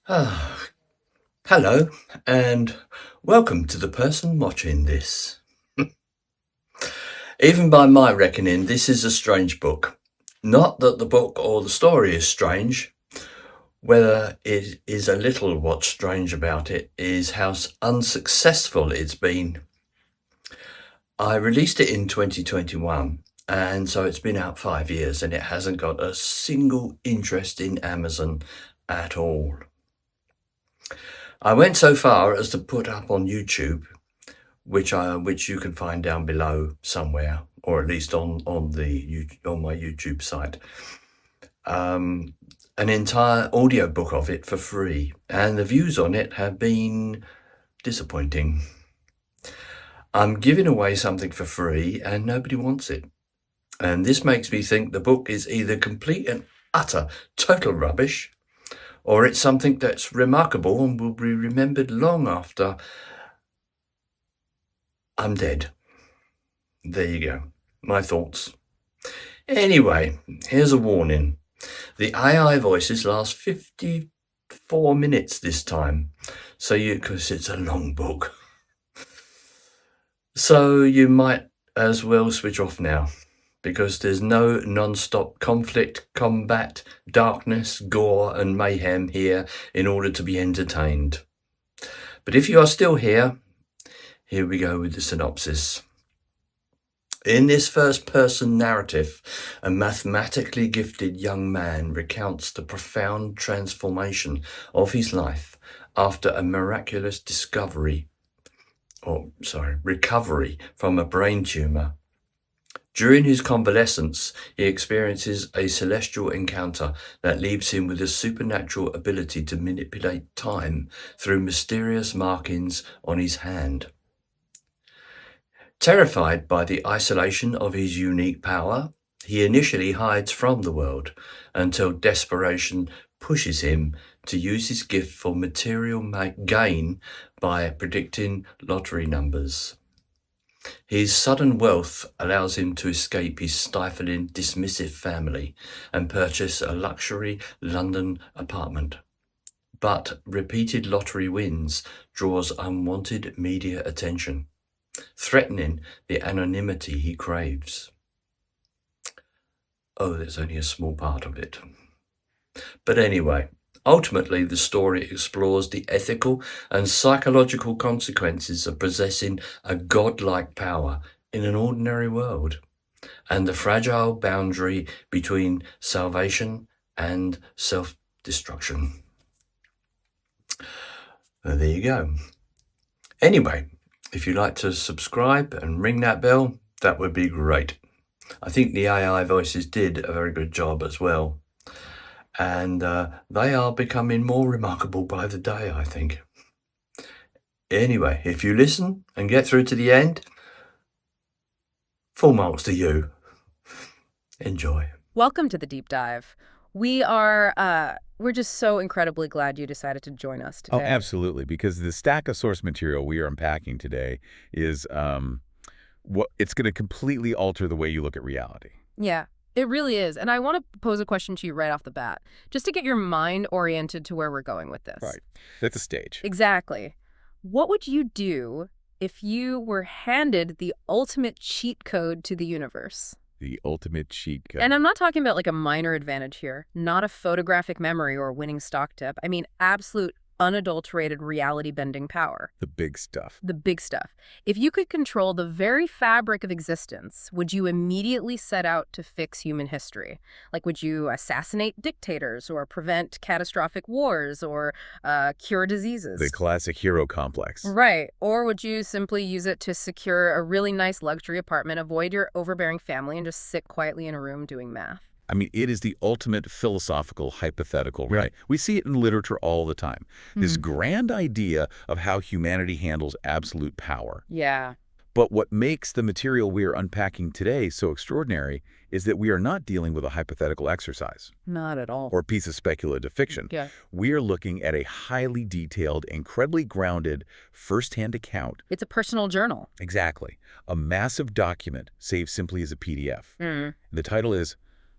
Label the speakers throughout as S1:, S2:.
S1: Ah, hello, and welcome to the person watching this. Even by my reckoning, this is a strange book. Not that the book or the story is strange. Whether it is a little what's strange about it is how unsuccessful it's been. I released it in 2021, and so it's been out 5 years, and it hasn't got a single interest in Amazon at all. I went so far as to put up on YouTube, which you can find down below somewhere, or at least on my YouTube site, an entire audiobook of it for free, and the views on it have been disappointing. I'm giving away something for free and nobody wants it. And this makes me think the book is either complete and utter total rubbish, or it's something that's remarkable and will be remembered long after I'm dead. There you go. My thoughts. Anyway, here's a warning. The AI voices last 54 minutes this time, because it's a long book. So you might as well switch off now, because there's no non-stop conflict, combat, darkness, gore and mayhem here in order to be entertained. But if you are still here we go with the synopsis. In this first-person narrative, a mathematically gifted young man recounts the profound transformation of his life after a miraculous recovery from a brain tumor. During his convalescence, he experiences a celestial encounter that leaves him with a supernatural ability to manipulate time through mysterious markings on his hand. Terrified by the isolation of his unique power, he initially hides from the world until desperation pushes him to use his gift for material gain by predicting lottery numbers. His sudden wealth allows him to escape his stifling, dismissive family and purchase a luxury London apartment. But repeated lottery wins draws unwanted media attention, threatening the anonymity he craves. Oh, there's only a small part of it. But anyway, ultimately the story explores the ethical and psychological consequences of possessing a godlike power in an ordinary world, and the fragile boundary between salvation and self-destruction. Well, there you go. Anyway, if you'd like to subscribe and ring that bell, that would be great. I think the AI voices did a very good job as well. And they are becoming more remarkable by the day, I think. Anyway, if you listen and get through to the end, full marks to you. Enjoy.
S2: Welcome to the deep dive. We're just so incredibly glad you decided to join us
S3: Oh,
S2: today.
S3: absolutely, because the stack of source material we are unpacking today is it's going to completely alter the way you look at reality.
S2: Yeah, it really is. And I want to pose a question to you right off the bat, just to get your mind oriented to where we're going with this.
S3: Right. That's a stage.
S2: Exactly. What would you do if you were handed the ultimate cheat code to the universe?
S3: The ultimate cheat code.
S2: And I'm not talking about like a minor advantage here, not a photographic memory or a winning stock tip. I mean, absolute unadulterated reality-bending power.
S3: The big stuff.
S2: The big stuff. If you could control the very fabric of existence, would you immediately set out to fix human history? Like, would you assassinate dictators or prevent catastrophic wars or cure diseases?
S3: The classic hero complex.
S2: Right. Or would you simply use it to secure a really nice luxury apartment, avoid your overbearing family, and just sit quietly in a room doing math?
S3: I mean, it is the ultimate philosophical hypothetical, right? We see it in literature all the time. This grand idea of how humanity handles absolute power.
S2: Yeah.
S3: But what makes the material we are unpacking today so extraordinary is that we are not dealing with a hypothetical exercise.
S2: Not at all.
S3: Or a piece of speculative fiction.
S2: Yeah.
S3: We are looking at a highly detailed, incredibly grounded, first-hand account.
S2: It's a personal journal.
S3: Exactly. A massive document saved simply as a PDF. The title is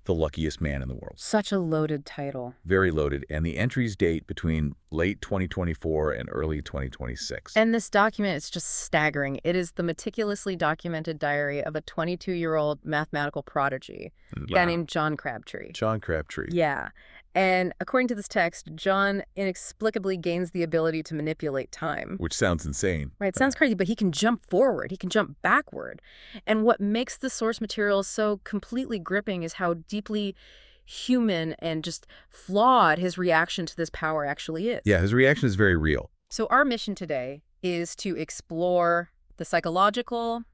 S3: The Luckiest Man in the World.
S2: Such a loaded title.
S3: Very loaded, and the entries date between late 2024 and early 2026.
S2: And this document is just staggering. It is the meticulously documented diary of a 22-year-old mathematical prodigy, a guy named John Crabtree.
S3: John Crabtree.
S2: Yeah. And according to this text, John inexplicably gains the ability to manipulate time.
S3: Which sounds insane.
S2: Right, it sounds crazy, but he can jump forward. He can jump backward. And what makes the source material so completely gripping is how deeply human and just flawed his reaction to this power actually is.
S3: Yeah, his reaction is very real.
S2: So our mission today is to explore the psychological,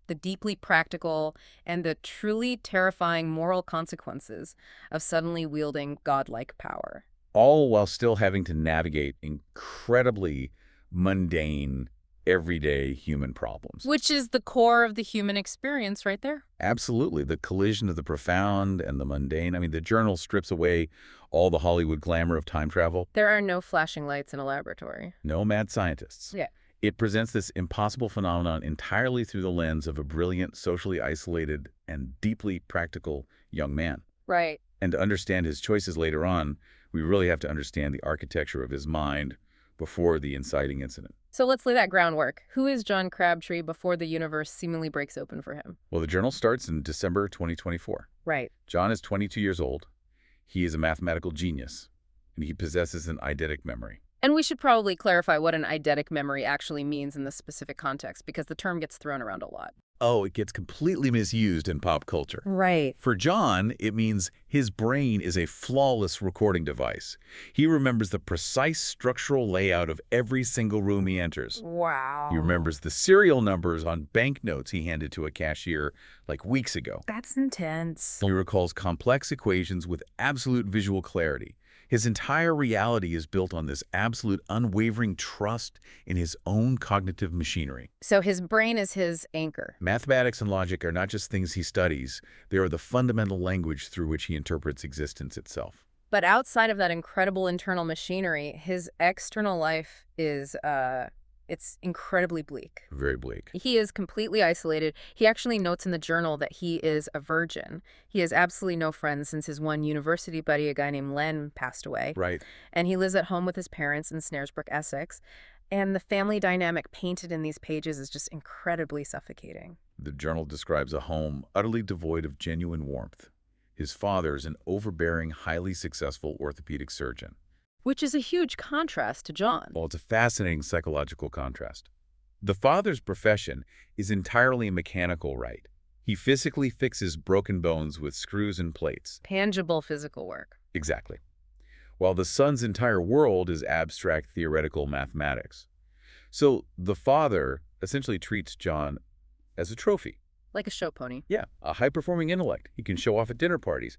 S2: the deeply practical, and the truly terrifying moral consequences of suddenly wielding godlike power.
S3: All while still having to navigate incredibly mundane, everyday human problems.
S2: Which is the core of the human experience right there.
S3: Absolutely. The collision of the profound and the mundane. I mean, the journal strips away all the Hollywood glamour of time travel.
S2: There are no flashing lights in a laboratory.
S3: No mad scientists.
S2: Yeah.
S3: It presents this impossible phenomenon entirely through the lens of a brilliant, socially isolated, and deeply practical young man.
S2: Right.
S3: And to understand his choices later on, we really have to understand the architecture of his mind before the inciting incident.
S2: So let's lay that groundwork. Who is John Crabtree before the universe seemingly breaks open for him?
S3: Well, the journal starts in December 2024.
S2: Right.
S3: John is 22 years old. He is a mathematical genius, and he possesses an eidetic memory.
S2: And we should probably clarify what an eidetic memory actually means in this specific context, because the term gets thrown around a lot.
S3: Oh, it gets completely misused in pop culture.
S2: Right.
S3: For John, it means his brain is a flawless recording device. He remembers the precise structural layout of every single room he enters.
S2: Wow.
S3: He remembers the serial numbers on banknotes he handed to a cashier like weeks ago.
S2: That's intense.
S3: He recalls complex equations with absolute visual clarity. His entire reality is built on this absolute unwavering trust in his own cognitive machinery.
S2: So his brain is his anchor.
S3: Mathematics and logic are not just things he studies. They are the fundamental language through which he interprets existence itself.
S2: But outside of that incredible internal machinery, his external life is, it's incredibly bleak.
S3: Very bleak.
S2: He is completely isolated. He actually notes in the journal that he is a virgin. He has absolutely no friends since his one university buddy, a guy named Len, passed away.
S3: Right.
S2: And he lives at home with his parents in Snaresbrook, Essex. And the family dynamic painted in these pages is just incredibly suffocating.
S3: The journal describes a home utterly devoid of genuine warmth. His father is an overbearing, highly successful orthopedic surgeon.
S2: Which is a huge contrast to John.
S3: Well, it's a fascinating psychological contrast. The father's profession is entirely mechanical, right? He physically fixes broken bones with screws and plates.
S2: Tangible physical work.
S3: Exactly. While the son's entire world is abstract theoretical mathematics. So the father essentially treats John as a trophy.
S2: Like a show pony.
S3: Yeah, a high-performing intellect he can show off at dinner parties.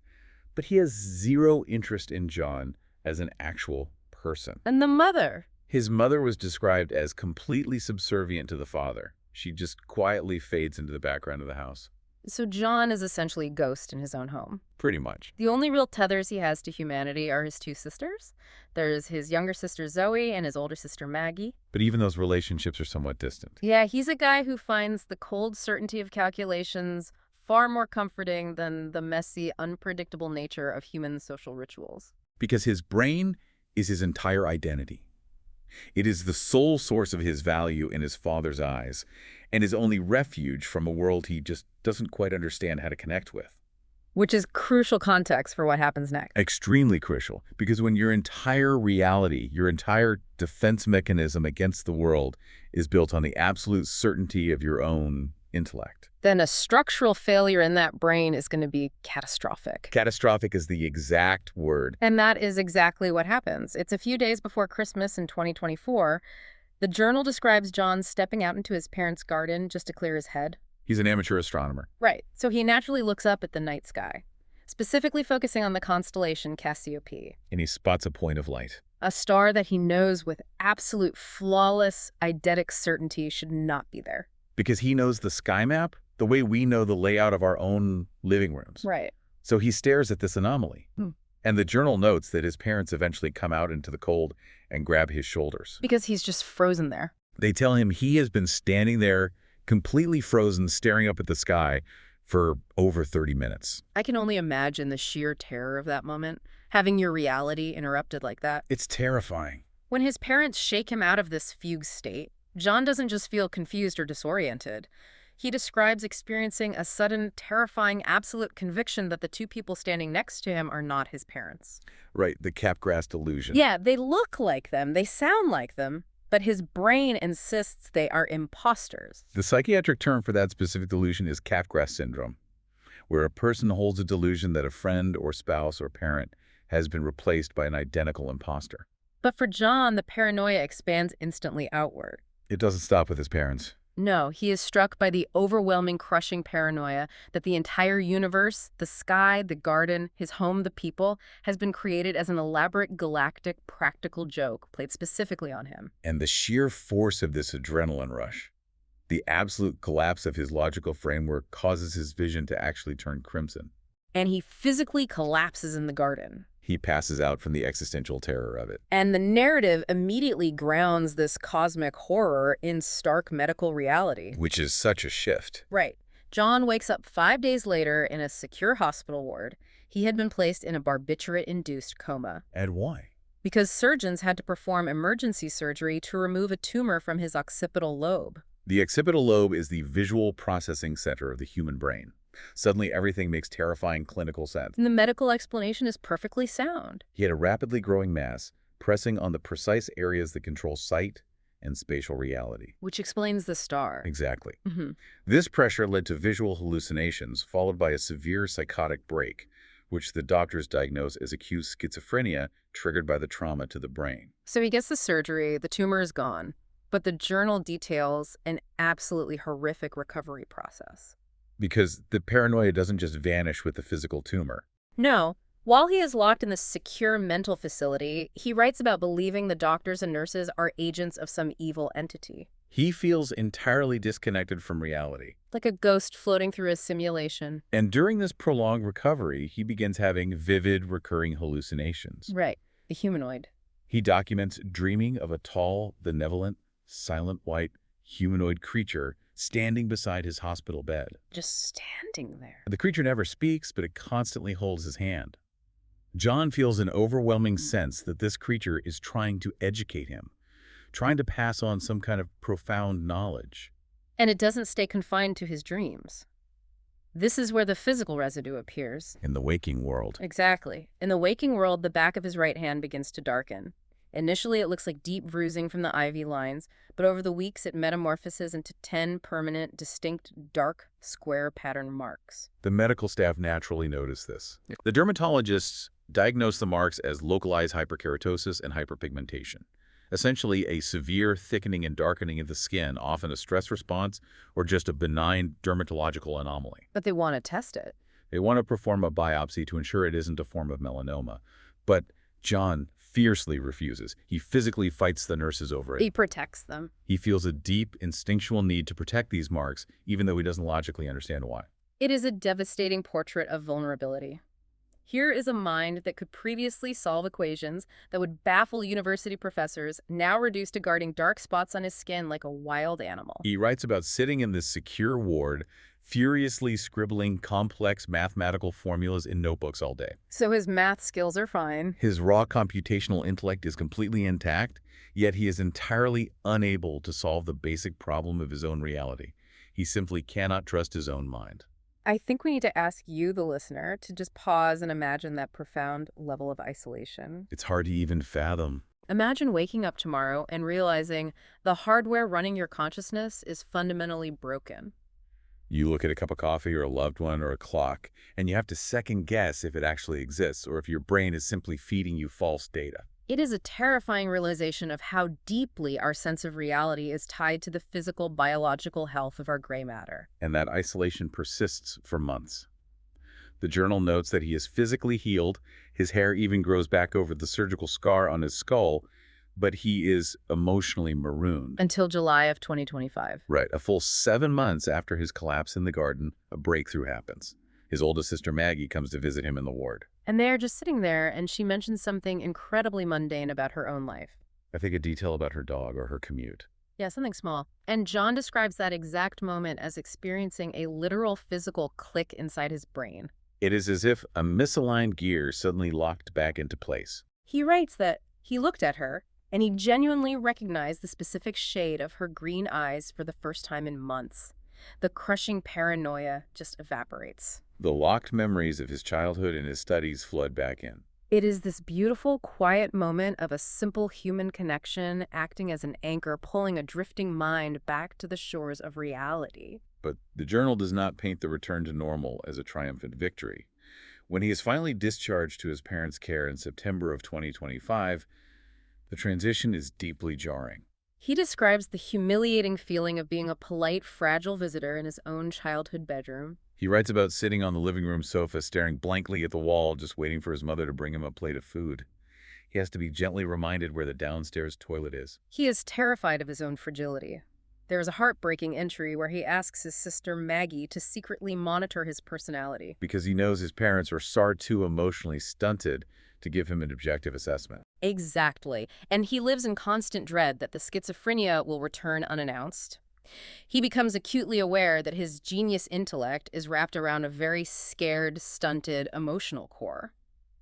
S3: But he has zero interest in John as an actual person.
S2: And the mother?
S3: His mother was described as completely subservient to the father. She just quietly fades into the background of the house.
S2: So John is essentially a ghost in his own home.
S3: Pretty much.
S2: The only real tethers he has to humanity are his two sisters. There's his younger sister Zoe and his older sister Maggie.
S3: But even those relationships are somewhat distant.
S2: Yeah, he's a guy who finds the cold certainty of calculations far more comforting than the messy, unpredictable nature of human social rituals.
S3: Because his brain is his entire identity. It is the sole source of his value in his father's eyes, and his only refuge from a world he just doesn't quite understand how to connect with.
S2: Which is crucial context for what happens next.
S3: Extremely crucial, because when your entire reality, your entire defense mechanism against the world is built on the absolute certainty of your own intellect,
S2: then a structural failure in that brain is going to be catastrophic.
S3: Catastrophic is the exact word.
S2: And that is exactly what happens. It's a few days before Christmas in 2024. The journal describes John stepping out into his parents' garden just to clear his head.
S3: He's an amateur astronomer.
S2: Right. So he naturally looks up at the night sky, specifically focusing on the constellation Cassiope.
S3: And he spots a point of light.
S2: A star that he knows with absolute flawless eidetic certainty should not be there.
S3: Because he knows the sky map the way we know the layout of our own living rooms.
S2: Right.
S3: So he stares at this anomaly. And the journal notes that his parents eventually come out into the cold and grab his shoulders.
S2: Because he's just frozen there.
S3: They tell him he has been standing there completely frozen, staring up at the sky for over 30 minutes.
S2: I can only imagine the sheer terror of that moment, having your reality interrupted like that.
S3: It's terrifying.
S2: When his parents shake him out of this fugue state, John doesn't just feel confused or disoriented. He describes experiencing a sudden, terrifying, absolute conviction that the two people standing next to him are not his parents.
S3: Right, the Capgras delusion.
S2: Yeah, they look like them, they sound like them, but his brain insists they are imposters.
S3: The psychiatric term for that specific delusion is Capgras syndrome, where a person holds a delusion that a friend or spouse or parent has been replaced by an identical imposter.
S2: But for John, the paranoia expands instantly outward.
S3: It doesn't stop with his parents.
S2: No, he is struck by the overwhelming, crushing paranoia that the entire universe, the sky, the garden, his home, the people, has been created as an elaborate galactic practical joke played specifically on him.
S3: And the sheer force of this adrenaline rush, the absolute collapse of his logical framework, causes his vision to actually turn crimson.
S2: And he physically collapses in the garden.
S3: He passes out from the existential terror of it.
S2: And the narrative immediately grounds this cosmic horror in stark medical reality.
S3: Which is such a shift.
S2: Right. John wakes up 5 days later in a secure hospital ward. He had been placed in a barbiturate-induced coma.
S3: And why?
S2: Because surgeons had to perform emergency surgery to remove a tumor from his occipital lobe.
S3: The occipital lobe is the visual processing center of the human brain. Suddenly, everything makes terrifying clinical sense.
S2: And the medical explanation is perfectly sound.
S3: He had a rapidly growing mass, pressing on the precise areas that control sight and spatial reality.
S2: Which explains the star.
S3: Exactly. This pressure led to visual hallucinations, followed by a severe psychotic break, which the doctors diagnose as acute schizophrenia triggered by the trauma to the brain.
S2: So he gets the surgery, the tumor is gone, but the journal details an absolutely horrific recovery process.
S3: Because the paranoia doesn't just vanish with the physical tumor.
S2: No. While he is locked in this secure mental facility, he writes about believing the doctors and nurses are agents of some evil entity.
S3: He feels entirely disconnected from reality.
S2: Like a ghost floating through a simulation.
S3: And during this prolonged recovery, he begins having vivid, recurring hallucinations.
S2: Right. The humanoid.
S3: He documents dreaming of a tall, benevolent, silent white humanoid creature standing beside his hospital bed.
S2: Just standing there.
S3: The creature never speaks, but it constantly holds his hand. John feels an overwhelming sense that this creature is trying to educate him, trying to pass on some kind of profound knowledge.
S2: And it doesn't stay confined to his dreams. This is where the physical residue appears.
S3: In the waking world.
S2: Exactly. In the waking world, the back of his right hand begins to darken. Initially, it looks like deep bruising from the IV lines, but over the weeks, it metamorphoses into 10 permanent, distinct, dark, square pattern marks.
S3: The medical staff naturally notice this. The dermatologists diagnose the marks as localized hyperkeratosis and hyperpigmentation, essentially a severe thickening and darkening of the skin, often a stress response or just a benign dermatological anomaly.
S2: But they want to test it.
S3: They want to perform a biopsy to ensure it isn't a form of melanoma. But John fiercely refuses. He physically fights the nurses over it.
S2: He protects them.
S3: He feels a deep, instinctual need to protect these marks, even though he doesn't logically understand why.
S2: It is a devastating portrait of vulnerability. Here is a mind that could previously solve equations that would baffle university professors, now reduced to guarding dark spots on his skin like a wild animal.
S3: He writes about sitting in this secure ward, furiously scribbling complex mathematical formulas in notebooks all day.
S2: So his math skills are fine.
S3: His raw computational intellect is completely intact, yet he is entirely unable to solve the basic problem of his own reality. He simply cannot trust his own mind.
S2: I think we need to ask you, the listener, to just pause and imagine that profound level of isolation.
S3: It's hard to even fathom.
S2: Imagine waking up tomorrow and realizing the hardware running your consciousness is fundamentally broken.
S3: You look at a cup of coffee or a loved one or a clock, and you have to second guess if it actually exists or if your brain is simply feeding you false data.
S2: It is a terrifying realization of how deeply our sense of reality is tied to the physical, biological health of our gray matter.
S3: And that isolation persists for months. The journal notes that he is physically healed, his hair even grows back over the surgical scar on his skull, but he is emotionally marooned.
S2: Until July of 2025.
S3: Right. A full 7 months after his collapse in the garden, a breakthrough happens. His oldest sister Maggie comes to visit him in the ward.
S2: And they are just sitting there, and she mentions something incredibly mundane about her own life.
S3: I think a detail about her dog or her commute.
S2: Yeah, something small. And John describes that exact moment as experiencing a literal physical click inside his brain.
S3: It is as if a misaligned gear suddenly locked back into place.
S2: He writes that he looked at her, and he genuinely recognized the specific shade of her green eyes for the first time in months. The crushing paranoia just evaporates.
S3: The locked memories of his childhood and his studies flood back in.
S2: It is this beautiful, quiet moment of a simple human connection acting as an anchor, pulling a drifting mind back to the shores of reality.
S3: But the journal does not paint the return to normal as a triumphant victory. When he is finally discharged to his parents' care in September of 2025, the transition is deeply jarring.
S2: He describes the humiliating feeling of being a polite, fragile visitor in his own childhood bedroom.
S3: He writes about sitting on the living room sofa, staring blankly at the wall, just waiting for his mother to bring him a plate of food. He has to be gently reminded where the downstairs toilet is.
S2: He is terrified of his own fragility. There is a heartbreaking entry where he asks his sister Maggie to secretly monitor his personality.
S3: Because he knows his parents are far too emotionally stunted to give him an objective assessment.
S2: Exactly. And he lives in constant dread that the schizophrenia will return unannounced. He becomes acutely aware that his genius intellect is wrapped around a very scared, stunted, emotional core.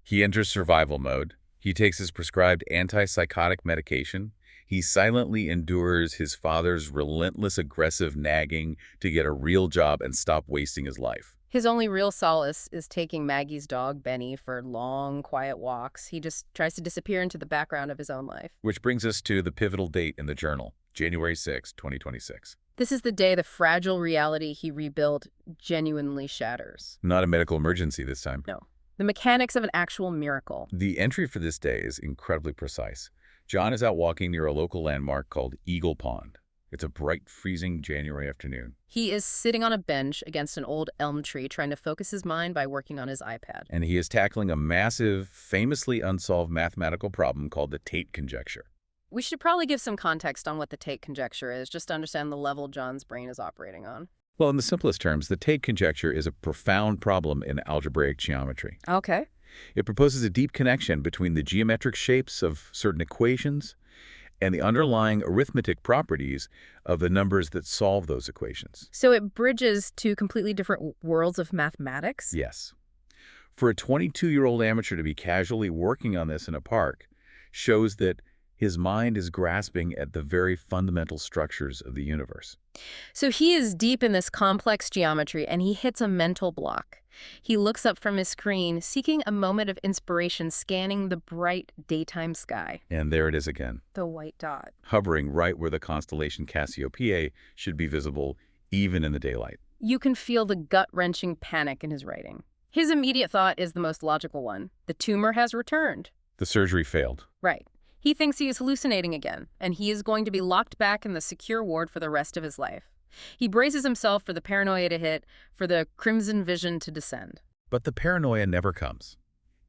S3: He enters survival mode. He takes his prescribed antipsychotic medication. He silently endures his father's relentless aggressive nagging to get a real job and stop wasting his life.
S2: His only real solace is taking Maggie's dog, Benny, for long, quiet walks. He just tries to disappear into the background of his own life.
S3: Which brings us to the pivotal date in the journal, January 6, 2026.
S2: This is the day the fragile reality he rebuilt genuinely shatters.
S3: Not a medical emergency this time.
S2: No. The mechanics of an actual miracle.
S3: The entry for this day is incredibly precise. John is out walking near a local landmark called Eagle Pond. It's a bright, freezing January afternoon.
S2: He is sitting on a bench against an old elm tree trying to focus his mind by working on his iPad.
S3: And he is tackling a massive, famously unsolved mathematical problem called the Tate conjecture.
S2: We should probably give some context on what the Tate conjecture is, just to understand the level John's brain is operating on.
S3: Well, in the simplest terms, the Tate conjecture is a profound problem in algebraic geometry.
S2: Okay.
S3: It proposes a deep connection between the geometric shapes of certain equations and the underlying arithmetic properties of the numbers that solve those equations.
S2: So it bridges two completely different worlds of mathematics?
S3: Yes. For a 22-year-old amateur to be casually working on this in a park shows that his mind is grasping at the very fundamental structures of the universe.
S2: So he is deep in this complex geometry and he hits a mental block. He looks up from his screen, seeking a moment of inspiration, scanning the bright daytime sky.
S3: And there it is again.
S2: The white dot.
S3: Hovering right where the constellation Cassiopeia should be visible, even in the daylight.
S2: You can feel the gut-wrenching panic in his writing. His immediate thought is the most logical one. The tumor has returned.
S3: The surgery failed.
S2: Right. He thinks he is hallucinating again, and he is going to be locked back in the secure ward for the rest of his life. He braces himself for the paranoia to hit, for the crimson vision to descend.
S3: But the paranoia never comes.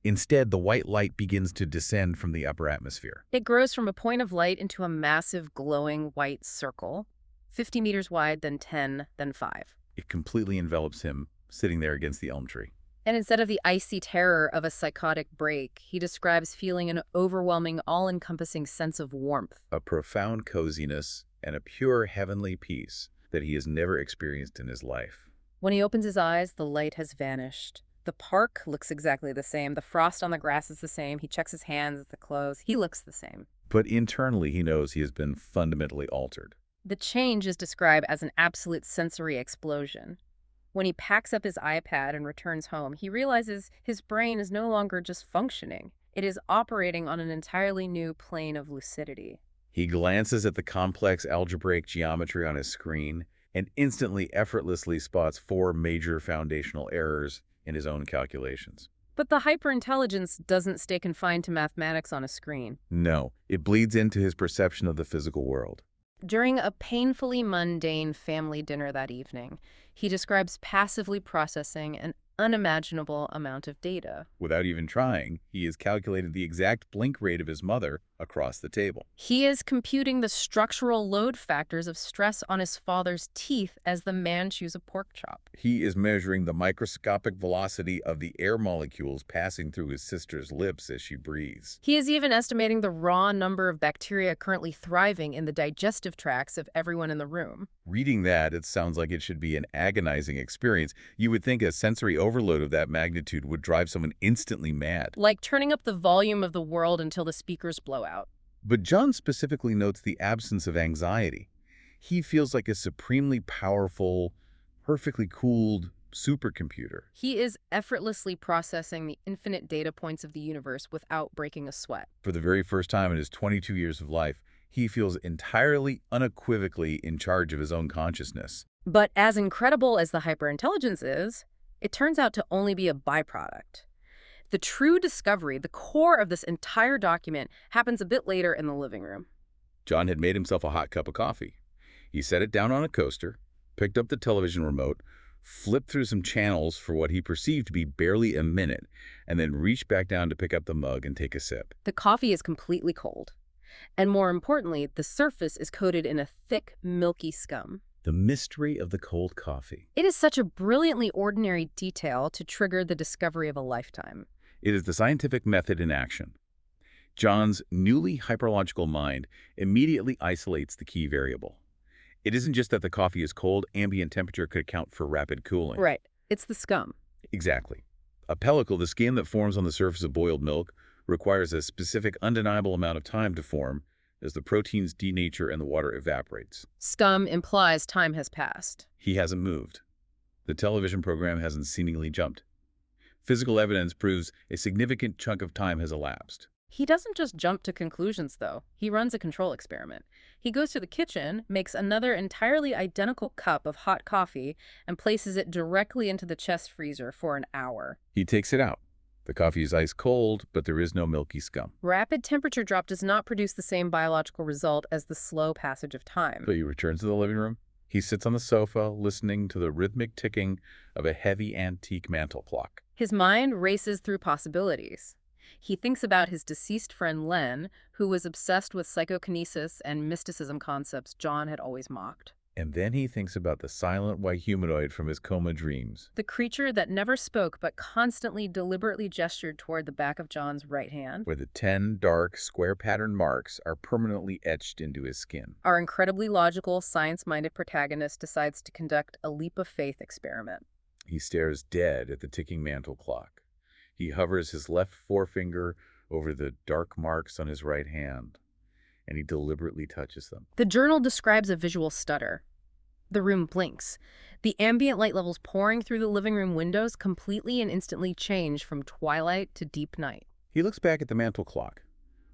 S3: Instead, the white light begins to descend from the upper atmosphere.
S2: It grows from a point of light into a massive, glowing white circle, 50 meters wide, then 10, then 5.
S3: It completely envelops him, sitting there against the elm tree.
S2: And instead of the icy terror of a psychotic break, he describes feeling an overwhelming, all-encompassing sense of warmth.
S3: A profound coziness and a pure heavenly peace that he has never experienced in his life.
S2: When he opens his eyes, the light has vanished. The park looks exactly the same. The frost on the grass is the same. He checks his hands at the clothes. He looks the same.
S3: But internally, he knows he has been fundamentally altered.
S2: The change is described as an absolute sensory explosion. When he packs up his iPad and returns home, he realizes his brain is no longer just functioning. It is operating on an entirely new plane of lucidity.
S3: He glances at the complex algebraic geometry on his screen and instantly, effortlessly spots 4 major foundational errors in his own calculations.
S2: But the hyperintelligence doesn't stay confined to mathematics on a screen.
S3: No, it bleeds into his perception of the physical world.
S2: During a painfully mundane family dinner that evening, he describes passively processing an unimaginable amount of data.
S3: Without even trying, he has calculated the exact blink rate of his mother across the table.
S2: He is computing the structural load factors of stress on his father's teeth as the man chews a pork chop.
S3: He is measuring the microscopic velocity of the air molecules passing through his sister's lips as she breathes.
S2: He is even estimating the raw number of bacteria currently thriving in the digestive tracts of everyone in the room.
S3: Reading that, it sounds like it should be an agonizing experience. You would think a sensory overload of that magnitude would drive someone instantly mad.
S2: Like turning up the volume of the world until the speakers blow out.
S3: But John specifically notes the absence of anxiety. He feels like a supremely powerful, perfectly cooled supercomputer.
S2: He is effortlessly processing the infinite data points of the universe without breaking a sweat.
S3: For the very first time in his 22 years of life, he feels entirely, unequivocally in charge of his own consciousness.
S2: But as incredible as the hyperintelligence is, it turns out to only be a byproduct. The true discovery, the core of this entire document, happens a bit later in the living room.
S3: John had made himself a hot cup of coffee. He set it down on a coaster, picked up the television remote, flipped through some channels for what he perceived to be barely a minute, and then reached back down to pick up the mug and take a sip.
S2: The coffee is completely cold. And more importantly, the surface is coated in a thick, milky scum.
S3: The mystery of the cold coffee.
S2: It is such a brilliantly ordinary detail to trigger the discovery of a lifetime.
S3: It is the scientific method in action. John's newly hyperlogical mind immediately isolates the key variable. It isn't just that the coffee is cold, ambient temperature could account for rapid cooling.
S2: Right. It's the scum.
S3: Exactly. A pellicle, the skin that forms on the surface of boiled milk, requires a specific, undeniable amount of time to form as the proteins denature and the water evaporates.
S2: Scum implies time has passed.
S3: He hasn't moved. The television program hasn't seemingly jumped. Physical evidence proves a significant chunk of time has elapsed.
S2: He doesn't just jump to conclusions, though. He runs a control experiment. He goes to the kitchen, makes another entirely identical cup of hot coffee, and places it directly into the chest freezer for an hour.
S3: He takes it out. The coffee is ice cold, but there is no milky scum.
S2: Rapid temperature drop does not produce the same biological result as the slow passage of time.
S3: So he returns to the living room. He sits on the sofa, listening to the rhythmic ticking of a heavy antique mantel clock.
S2: His mind races through possibilities. He thinks about his deceased friend Len, who was obsessed with psychokinesis and mysticism concepts John had always mocked.
S3: And then he thinks about the silent white humanoid from his coma dreams.
S2: The creature that never spoke but constantly deliberately gestured toward the back of John's right hand.
S3: Where the 10 dark, square-patterned marks are permanently etched into his skin.
S2: Our incredibly logical, science-minded protagonist decides to conduct a leap of faith experiment.
S3: He stares dead at the ticking mantel clock. He hovers his left forefinger over the dark marks on his right hand, and he deliberately touches them.
S2: The journal describes a visual stutter. The room blinks. The ambient light levels pouring through the living room windows completely and instantly change from twilight to deep night.
S3: He looks back at the mantel clock.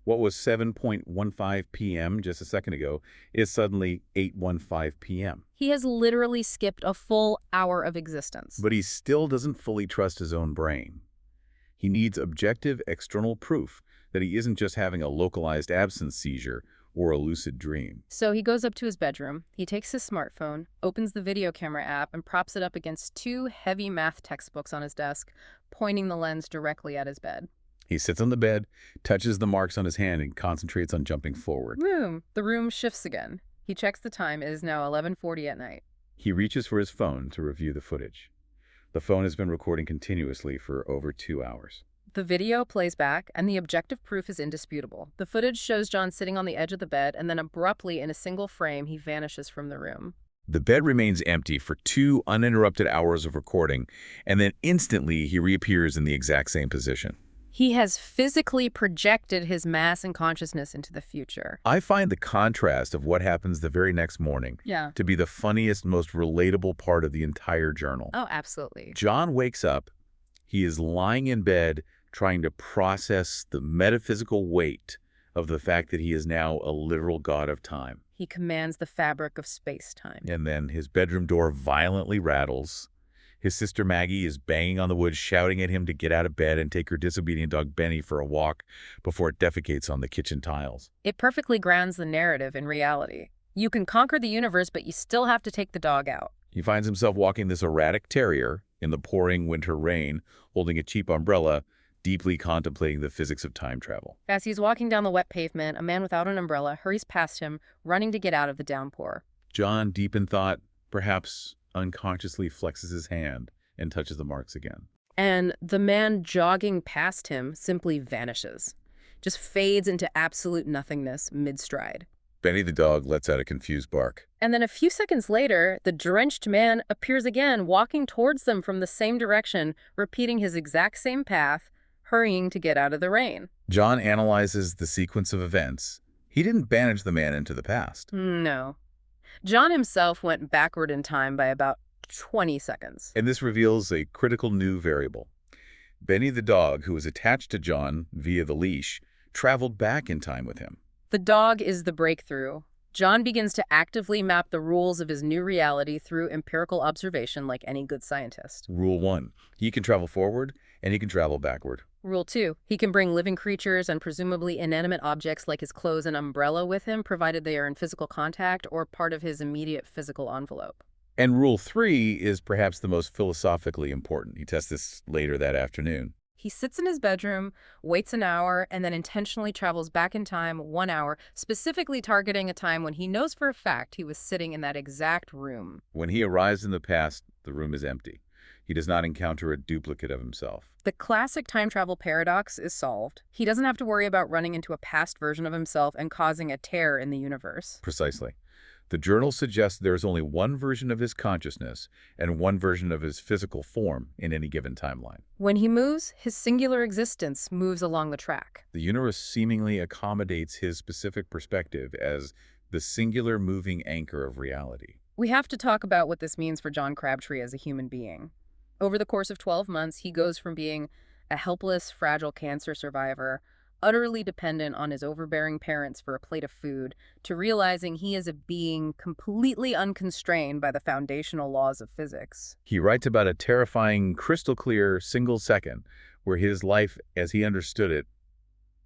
S3: What was 7:15 p.m. just a second ago is suddenly 8:15 p.m.
S2: He has literally skipped a full hour of existence.
S3: But he still doesn't fully trust his own brain. He needs objective external proof that he isn't just having a localized absence seizure or a lucid dream.
S2: So he goes up to his bedroom, he takes his smartphone, opens the video camera app, and props it up against 2 heavy math textbooks on his desk, pointing the lens directly at his bed.
S3: He sits on the bed, touches the marks on his hand, and concentrates on jumping forward.
S2: Boom! The room shifts again. He checks the time. It is now 11:40 at night.
S3: He reaches for his phone to review the footage. The phone has been recording continuously for over 2 hours.
S2: The video plays back, and the objective proof is indisputable. The footage shows John sitting on the edge of the bed, and then abruptly, in a single frame, he vanishes from the room.
S3: The bed remains empty for 2 uninterrupted hours of recording, and then instantly he reappears in the exact same position.
S2: He has physically projected his mass and consciousness into the future.
S3: I find the contrast of what happens the very next morning to be the funniest, most relatable part of the entire journal.
S2: Oh, absolutely.
S3: John wakes up. He is lying in bed trying to process the metaphysical weight of the fact that he is now a literal god of time.
S2: He commands the fabric of space-time.
S3: And then his bedroom door violently rattles. His sister Maggie is banging on the wood, shouting at him to get out of bed and take her disobedient dog Benny for a walk before it defecates on the kitchen tiles.
S2: It perfectly grounds the narrative in reality. You can conquer the universe, but you still have to take the dog out.
S3: He finds himself walking this erratic terrier, in the pouring winter rain, holding a cheap umbrella, deeply contemplating the physics of time travel.
S2: As he's walking down the wet pavement, a man without an umbrella hurries past him, running to get out of the downpour.
S3: John, deep in thought, perhaps unconsciously flexes his hand and touches the marks again.
S2: And the man jogging past him simply vanishes, just fades into absolute nothingness mid-stride.
S3: Benny the dog lets out a confused bark.
S2: And then a few seconds later, the drenched man appears again, walking towards them from the same direction, repeating his exact same path, hurrying to get out of the rain.
S3: John analyzes the sequence of events. He didn't banish the man into the past.
S2: No. John himself went backward in time by about 20 seconds.
S3: And this reveals a critical new variable. Benny the dog, who was attached to John via the leash, traveled back in time with him.
S2: The dog is the breakthrough. John begins to actively map the rules of his new reality through empirical observation like any good scientist.
S3: Rule 1. He can travel forward and he can travel backward.
S2: Rule 2. He can bring living creatures and presumably inanimate objects like his clothes and umbrella with him, provided they are in physical contact or part of his immediate physical envelope.
S3: And Rule 3 is perhaps the most philosophically important. He tests this later that afternoon.
S2: He sits in his bedroom, waits an hour, and then intentionally travels back in time 1 hour, specifically targeting a time when he knows for a fact he was sitting in that exact room.
S3: When he arrives in the past, the room is empty. He does not encounter a duplicate of himself.
S2: The classic time travel paradox is solved. He doesn't have to worry about running into a past version of himself and causing a tear in the universe.
S3: Precisely. The journal suggests there is only one version of his consciousness and one version of his physical form in any given timeline.
S2: When he moves, his singular existence moves along the track.
S3: The universe seemingly accommodates his specific perspective as the singular moving anchor of reality.
S2: We have to talk about what this means for John Crabtree as a human being. Over the course of 12 months, he goes from being a helpless, fragile cancer survivor, utterly dependent on his overbearing parents for a plate of food, to realizing he is a being completely unconstrained by the foundational laws of physics.
S3: He writes about a terrifying, crystal-clear single second where his life, as he understood it,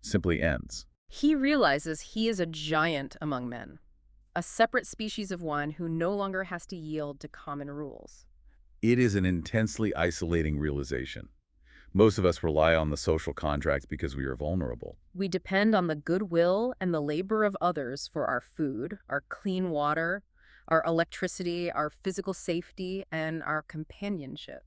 S3: simply ends.
S2: He realizes he is a giant among men, a separate species of one who no longer has to yield to common rules.
S3: It is an intensely isolating realization. Most of us rely on the social contract because we are vulnerable.
S2: We depend on the goodwill and the labor of others for our food, our clean water, our electricity, our physical safety, and our companionship.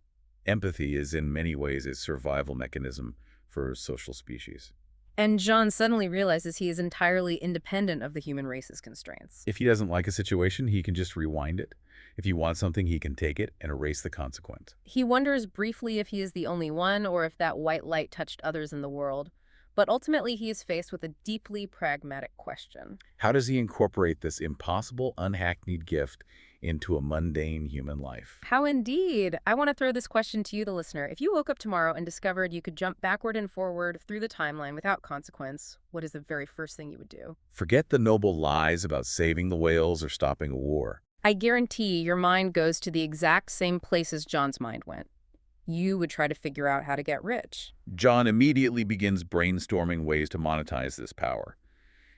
S3: Empathy is in many ways a survival mechanism for social species.
S2: And John suddenly realizes he is entirely independent of the human race's constraints.
S3: If he doesn't like a situation, he can just rewind it. If he wants something, he can take it and erase the consequence.
S2: He wonders briefly if he is the only one or if that white light touched others in the world. But ultimately, he is faced with a deeply pragmatic question.
S3: How does he incorporate this impossible, unhackneyed gift into a mundane human life?
S2: How indeed? I want to throw this question to you, the listener. If you woke up tomorrow and discovered you could jump backward and forward through the timeline without consequence, what is the very first thing you would do?
S3: Forget the noble lies about saving the whales or stopping a war.
S2: I guarantee your mind goes to the exact same places John's mind went. You would try to figure out how to get rich.
S3: John immediately begins brainstorming ways to monetize this power.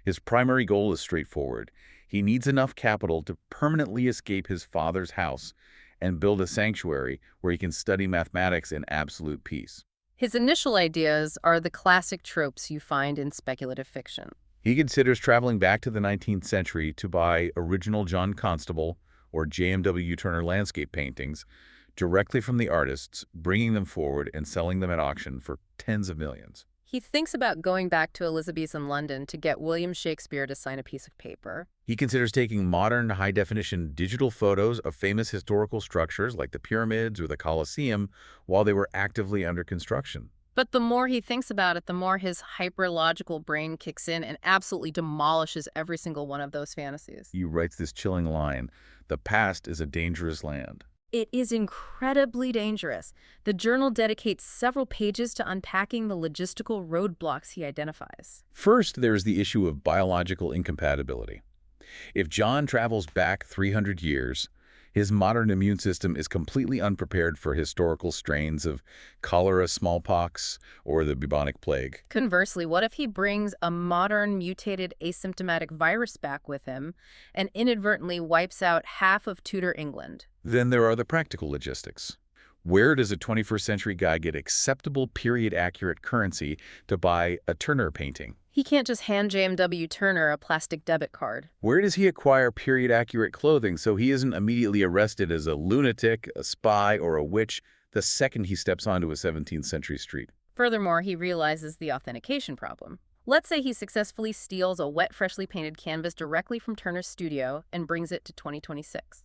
S3: His primary goal is straightforward. He needs enough capital to permanently escape his father's house and build a sanctuary where he can study mathematics in absolute peace.
S2: His initial ideas are the classic tropes you find in speculative fiction.
S3: He considers traveling back to the 19th century to buy original John Constable or J.M.W. Turner landscape paintings directly from the artists, bringing them forward and selling them at auction for tens of millions.
S2: He thinks about going back to Elizabethan London to get William Shakespeare to sign a piece of paper.
S3: He considers taking modern, high-definition digital photos of famous historical structures like the pyramids or the Colosseum while they were actively under construction.
S2: But the more he thinks about it, the more his hyper-logical brain kicks in and absolutely demolishes every single one of those fantasies.
S3: He writes this chilling line, "The past is a dangerous land."
S2: It is incredibly dangerous. The journal dedicates several pages to unpacking the logistical roadblocks he identifies.
S3: First, there's the issue of biological incompatibility. If John travels back 300 years, his modern immune system is completely unprepared for historical strains of cholera, smallpox, or the bubonic plague.
S2: Conversely, what if he brings a modern, mutated, asymptomatic virus back with him and inadvertently wipes out half of Tudor England?
S3: Then there are the practical logistics. Where does a 21st century guy get acceptable period-accurate currency to buy a Turner painting?
S2: He can't just hand JMW Turner a plastic debit card.
S3: Where does he acquire period-accurate clothing so he isn't immediately arrested as a lunatic, a spy, or a witch the second he steps onto a 17th century street?
S2: Furthermore, he realizes the authentication problem. Let's say he successfully steals a wet, freshly painted canvas directly from Turner's studio and brings it to 2026.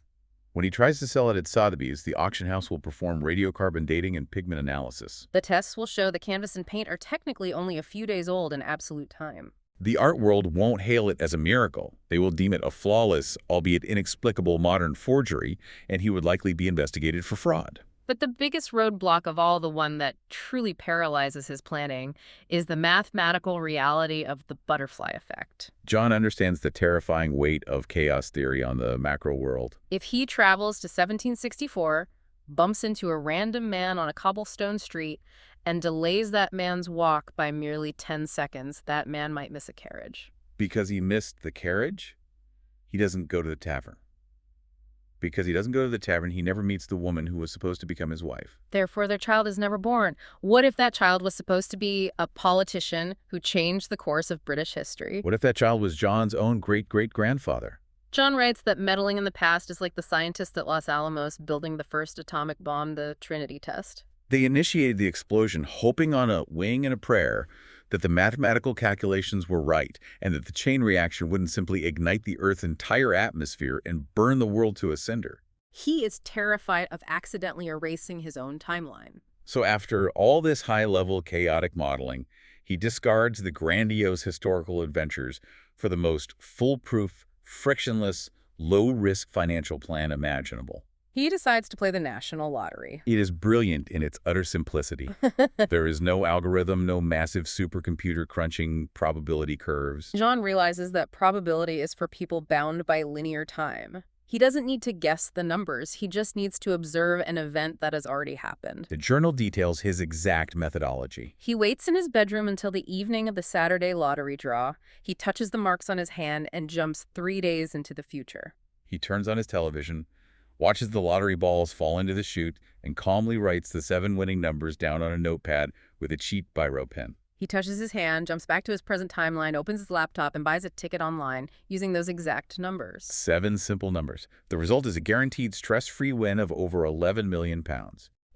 S3: When he tries to sell it at Sotheby's, the auction house will perform radiocarbon dating and pigment analysis.
S2: The tests will show the canvas and paint are technically only a few days old in absolute time.
S3: The art world won't hail it as a miracle. They will deem it a flawless, albeit inexplicable modern forgery, and he would likely be investigated for fraud.
S2: But the biggest roadblock of all, the one that truly paralyzes his planning, is the mathematical reality of the butterfly effect.
S3: John understands the terrifying weight of chaos theory on the macro world.
S2: If he travels to 1764, bumps into a random man on a cobblestone street, and delays that man's walk by merely 10 seconds, that man might miss a carriage.
S3: Because he missed the carriage, he doesn't go to the tavern. Because he doesn't go to the tavern, he never meets the woman who was supposed to become his wife.
S2: Therefore, their child is never born. What if that child was supposed to be a politician who changed the course of British history?
S3: What if that child was John's own great-great-grandfather?
S2: John writes that meddling in the past is like the scientists at Los Alamos building the first atomic bomb, the Trinity test.
S3: They initiated the explosion hoping on a wing and a prayer that the mathematical calculations were right and that the chain reaction wouldn't simply ignite the Earth's entire atmosphere and burn the world to a cinder.
S2: He is terrified of accidentally erasing his own timeline.
S3: So after all this high-level chaotic modeling, he discards the grandiose historical adventures for the most foolproof, frictionless, low-risk financial plan imaginable.
S2: He decides to play the national lottery.
S3: It is brilliant in its utter simplicity. There is no algorithm, no massive supercomputer crunching probability curves.
S2: John realizes that probability is for people bound by linear time. He doesn't need to guess the numbers. He just needs to observe an event that has already happened.
S3: The journal details his exact methodology.
S2: He waits in his bedroom until the evening of the Saturday lottery draw. He touches the marks on his hand and jumps 3 days into the future.
S3: He turns on his television, watches the lottery balls fall into the chute, and calmly writes the 7 winning numbers down on a notepad with a cheap biro pen.
S2: He touches his hand, jumps back to his present timeline, opens his laptop, and buys a ticket online using those exact numbers.
S3: 7 simple numbers. The result is a guaranteed stress-free win of over £11 million.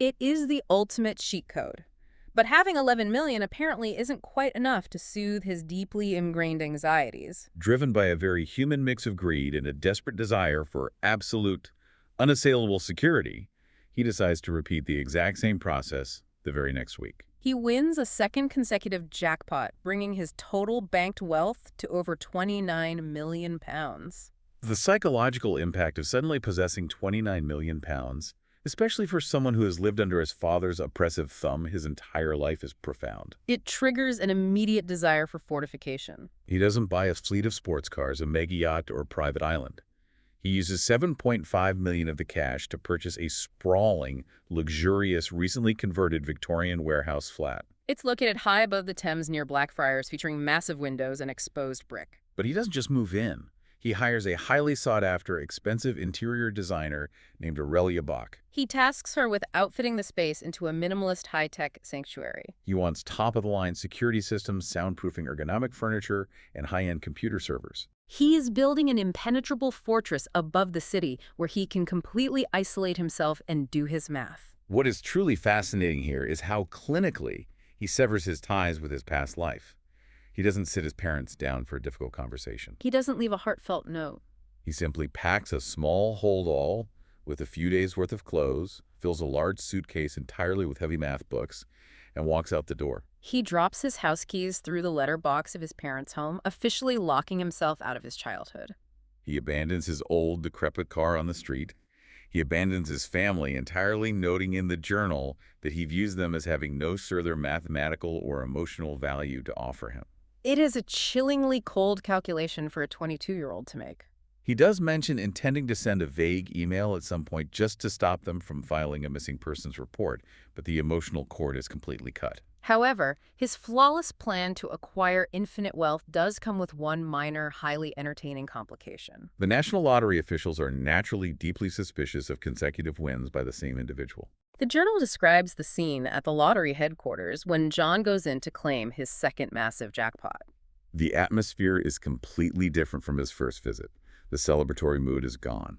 S2: It is the ultimate cheat code. But having 11 million apparently isn't quite enough to soothe his deeply ingrained anxieties.
S3: Driven by a very human mix of greed and a desperate desire for absolute, unassailable security, he decides to repeat the exact same process the very next week.
S2: He wins a second consecutive jackpot, bringing his total banked wealth to over £29 million.
S3: The psychological impact of suddenly possessing £29 million, especially for someone who has lived under his father's oppressive thumb his entire life, is profound.
S2: It triggers an immediate desire for fortification.
S3: He doesn't buy a fleet of sports cars, a mega yacht, or a private island. He uses $7.5 million of the cash to purchase a sprawling, luxurious, recently converted Victorian warehouse flat.
S2: It's located high above the Thames near Blackfriars, featuring massive windows and exposed brick.
S3: But he doesn't just move in. He hires a highly sought-after, expensive interior designer named Aurelia Bach.
S2: He tasks her with outfitting the space into a minimalist high-tech sanctuary.
S3: He wants top-of-the-line security systems, soundproofing ergonomic furniture, and high-end computer servers.
S2: He is building an impenetrable fortress above the city where he can completely isolate himself and do his math.
S3: What is truly fascinating here is how clinically he severs his ties with his past life. He doesn't sit his parents down for a difficult conversation.
S2: He doesn't leave a heartfelt note.
S3: He simply packs a small hold-all with a few days' worth of clothes, fills a large suitcase entirely with heavy math books, and walks out the door.
S2: He drops his house keys through the letterbox of his parents' home, officially locking himself out of his childhood.
S3: He abandons his old, decrepit car on the street. He abandons his family, entirely noting in the journal that he views them as having no further mathematical or emotional value to offer him.
S2: It is a chillingly cold calculation for a 22-year-old to make.
S3: He does mention intending to send a vague email at some point just to stop them from filing a missing persons report, but the emotional cord is completely cut.
S2: However, his flawless plan to acquire infinite wealth does come with one minor, highly entertaining complication.
S3: The National Lottery officials are naturally deeply suspicious of consecutive wins by the same individual.
S2: The journal describes the scene at the lottery headquarters when John goes in to claim his second massive jackpot.
S3: The atmosphere is completely different from his first visit. The celebratory mood is gone.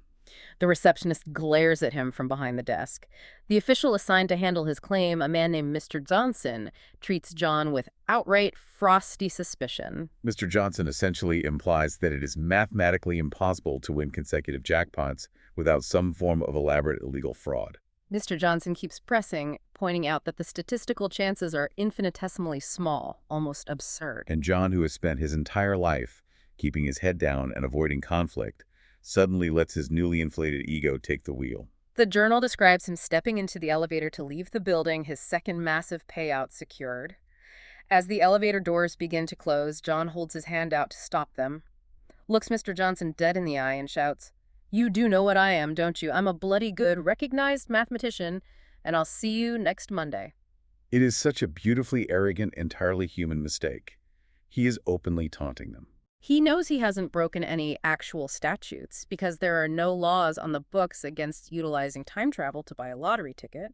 S2: The receptionist glares at him from behind the desk. The official assigned to handle his claim, a man named Mr. Johnson, treats John with outright frosty suspicion.
S3: Mr. Johnson essentially implies that it is mathematically impossible to win consecutive jackpots without some form of elaborate illegal fraud.
S2: Mr. Johnson keeps pressing, pointing out that the statistical chances are infinitesimally small, almost absurd.
S3: And John, who has spent his entire life keeping his head down and avoiding conflict, suddenly lets his newly inflated ego take the wheel.
S2: The journal describes him stepping into the elevator to leave the building, his second massive payout secured. As the elevator doors begin to close, John holds his hand out to stop them, looks Mr. Johnson dead in the eye and shouts, "You do know what I am, don't you? I'm a bloody good, recognized mathematician, and I'll see you next Monday."
S3: It is such a beautifully arrogant, entirely human mistake. He is openly taunting them.
S2: He knows he hasn't broken any actual statutes because there are no laws on the books against utilizing time travel to buy a lottery ticket,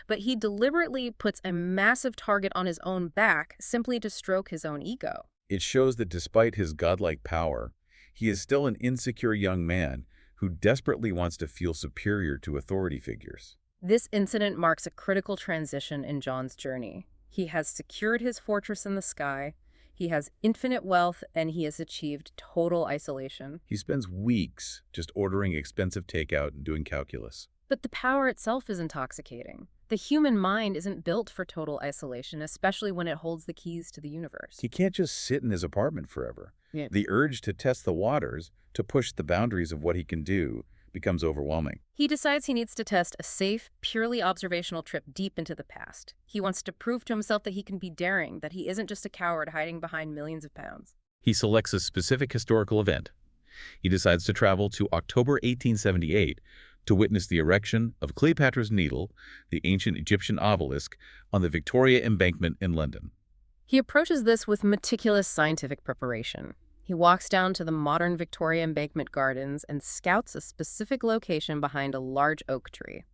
S2: but he deliberately puts a massive target on his own back simply to stroke his own ego.
S3: It shows that despite his godlike power, he is still an insecure young man who desperately wants to feel superior to authority figures.
S2: This incident marks a critical transition in John's journey. He has secured his fortress in the sky, he has infinite wealth, and he has achieved total isolation.
S3: He spends weeks just ordering expensive takeout and doing calculus.
S2: But the power itself is intoxicating. The human mind isn't built for total isolation, especially when it holds the keys to the universe.
S3: He can't just sit in his apartment forever.
S2: Yeah.
S3: The urge to test the waters, to push the boundaries of what he can do, becomes overwhelming.
S2: He decides he needs to test a safe, purely observational trip deep into the past. He wants to prove to himself that he can be daring, that he isn't just a coward hiding behind millions of pounds.
S3: He selects a specific historical event. He decides to travel to October 1878 to witness the erection of Cleopatra's Needle, the ancient Egyptian obelisk, on the Victoria Embankment in London.
S2: He approaches this with meticulous scientific preparation. He walks down to the modern Victoria Embankment Gardens and scouts a specific location behind a large oak tree.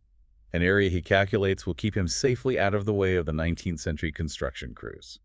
S3: An area he calculates will keep him safely out of the way of the 19th century construction crews.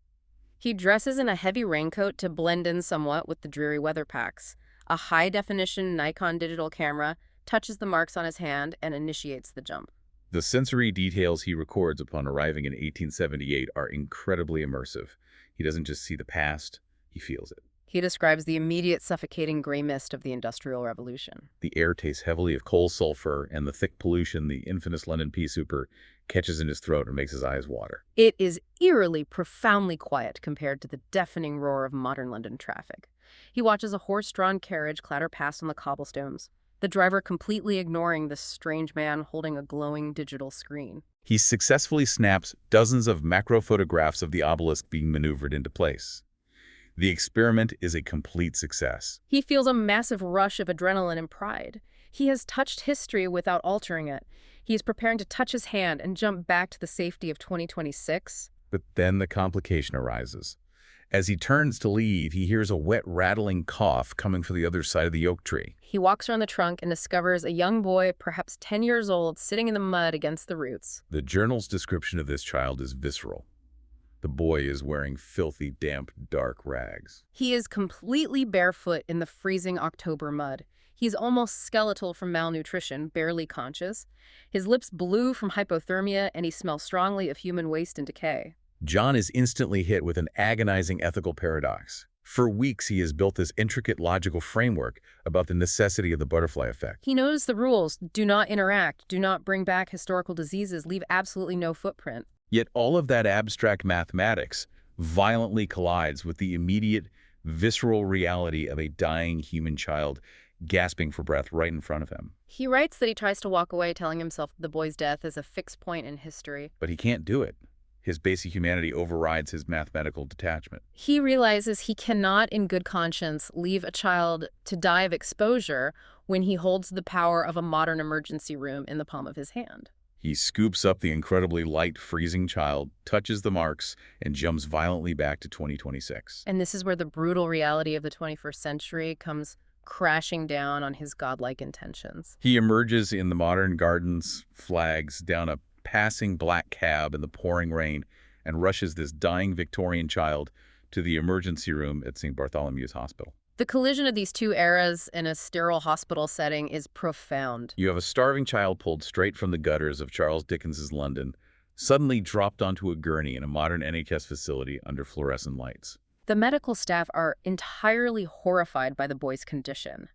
S2: He dresses in a heavy raincoat to blend in somewhat with the dreary weather packs. A high-definition Nikon digital camera touches the marks on his hand and initiates the jump.
S3: The sensory details he records upon arriving in 1878 are incredibly immersive. He doesn't just see the past, he feels it.
S2: He describes the immediate suffocating gray mist of the Industrial Revolution.
S3: The air tastes heavily of coal sulfur, and the thick pollution the infamous London pea souper catches in his throat and makes his eyes water.
S2: It is eerily, profoundly quiet compared to the deafening roar of modern London traffic. He watches a horse-drawn carriage clatter past on the cobblestones, the driver completely ignoring this strange man holding a glowing digital screen.
S3: He successfully snaps dozens of macro photographs of the obelisk being maneuvered into place. The experiment is a complete success.
S2: He feels a massive rush of adrenaline and pride. He has touched history without altering it. He is preparing to touch his hand and jump back to the safety of 2026.
S3: But then the complication arises. As he turns to leave, he hears a wet, rattling cough coming from the other side of the oak tree.
S2: He walks around the trunk and discovers a young boy, perhaps 10 years old, sitting in the mud against the roots.
S3: The journal's description of this child is visceral. The boy is wearing filthy, damp, dark rags.
S2: He is completely barefoot in the freezing October mud. He's almost skeletal from malnutrition, barely conscious. His lips blue from hypothermia, and he smells strongly of human waste and decay.
S3: John is instantly hit with an agonizing ethical paradox. For weeks, he has built this intricate logical framework about the necessity of the butterfly effect.
S2: He knows the rules: do not interact, do not bring back historical diseases, leave absolutely no footprint.
S3: Yet all of that abstract mathematics violently collides with the immediate, visceral reality of a dying human child gasping for breath right in front of him.
S2: He writes that he tries to walk away, telling himself the boy's death is a fixed point in history.
S3: But he can't do it. His basic humanity overrides his mathematical detachment.
S2: He realizes he cannot, in good conscience, leave a child to die of exposure when he holds the power of a modern emergency room in the palm of his hand.
S3: He scoops up the incredibly light, freezing child, touches the marks, and jumps violently back to 2026.
S2: And this is where the brutal reality of the 21st century comes crashing down on his godlike intentions.
S3: He emerges in the modern gardens, flags down a passing black cab in the pouring rain and rushes this dying Victorian child to the emergency room at St. Bartholomew's Hospital.
S2: The collision of these two eras in a sterile hospital setting is profound.
S3: You have a starving child pulled straight from the gutters of Charles Dickens's London, suddenly dropped onto a gurney in a modern NHS facility under fluorescent lights.
S2: The medical staff are entirely horrified by the boy's condition.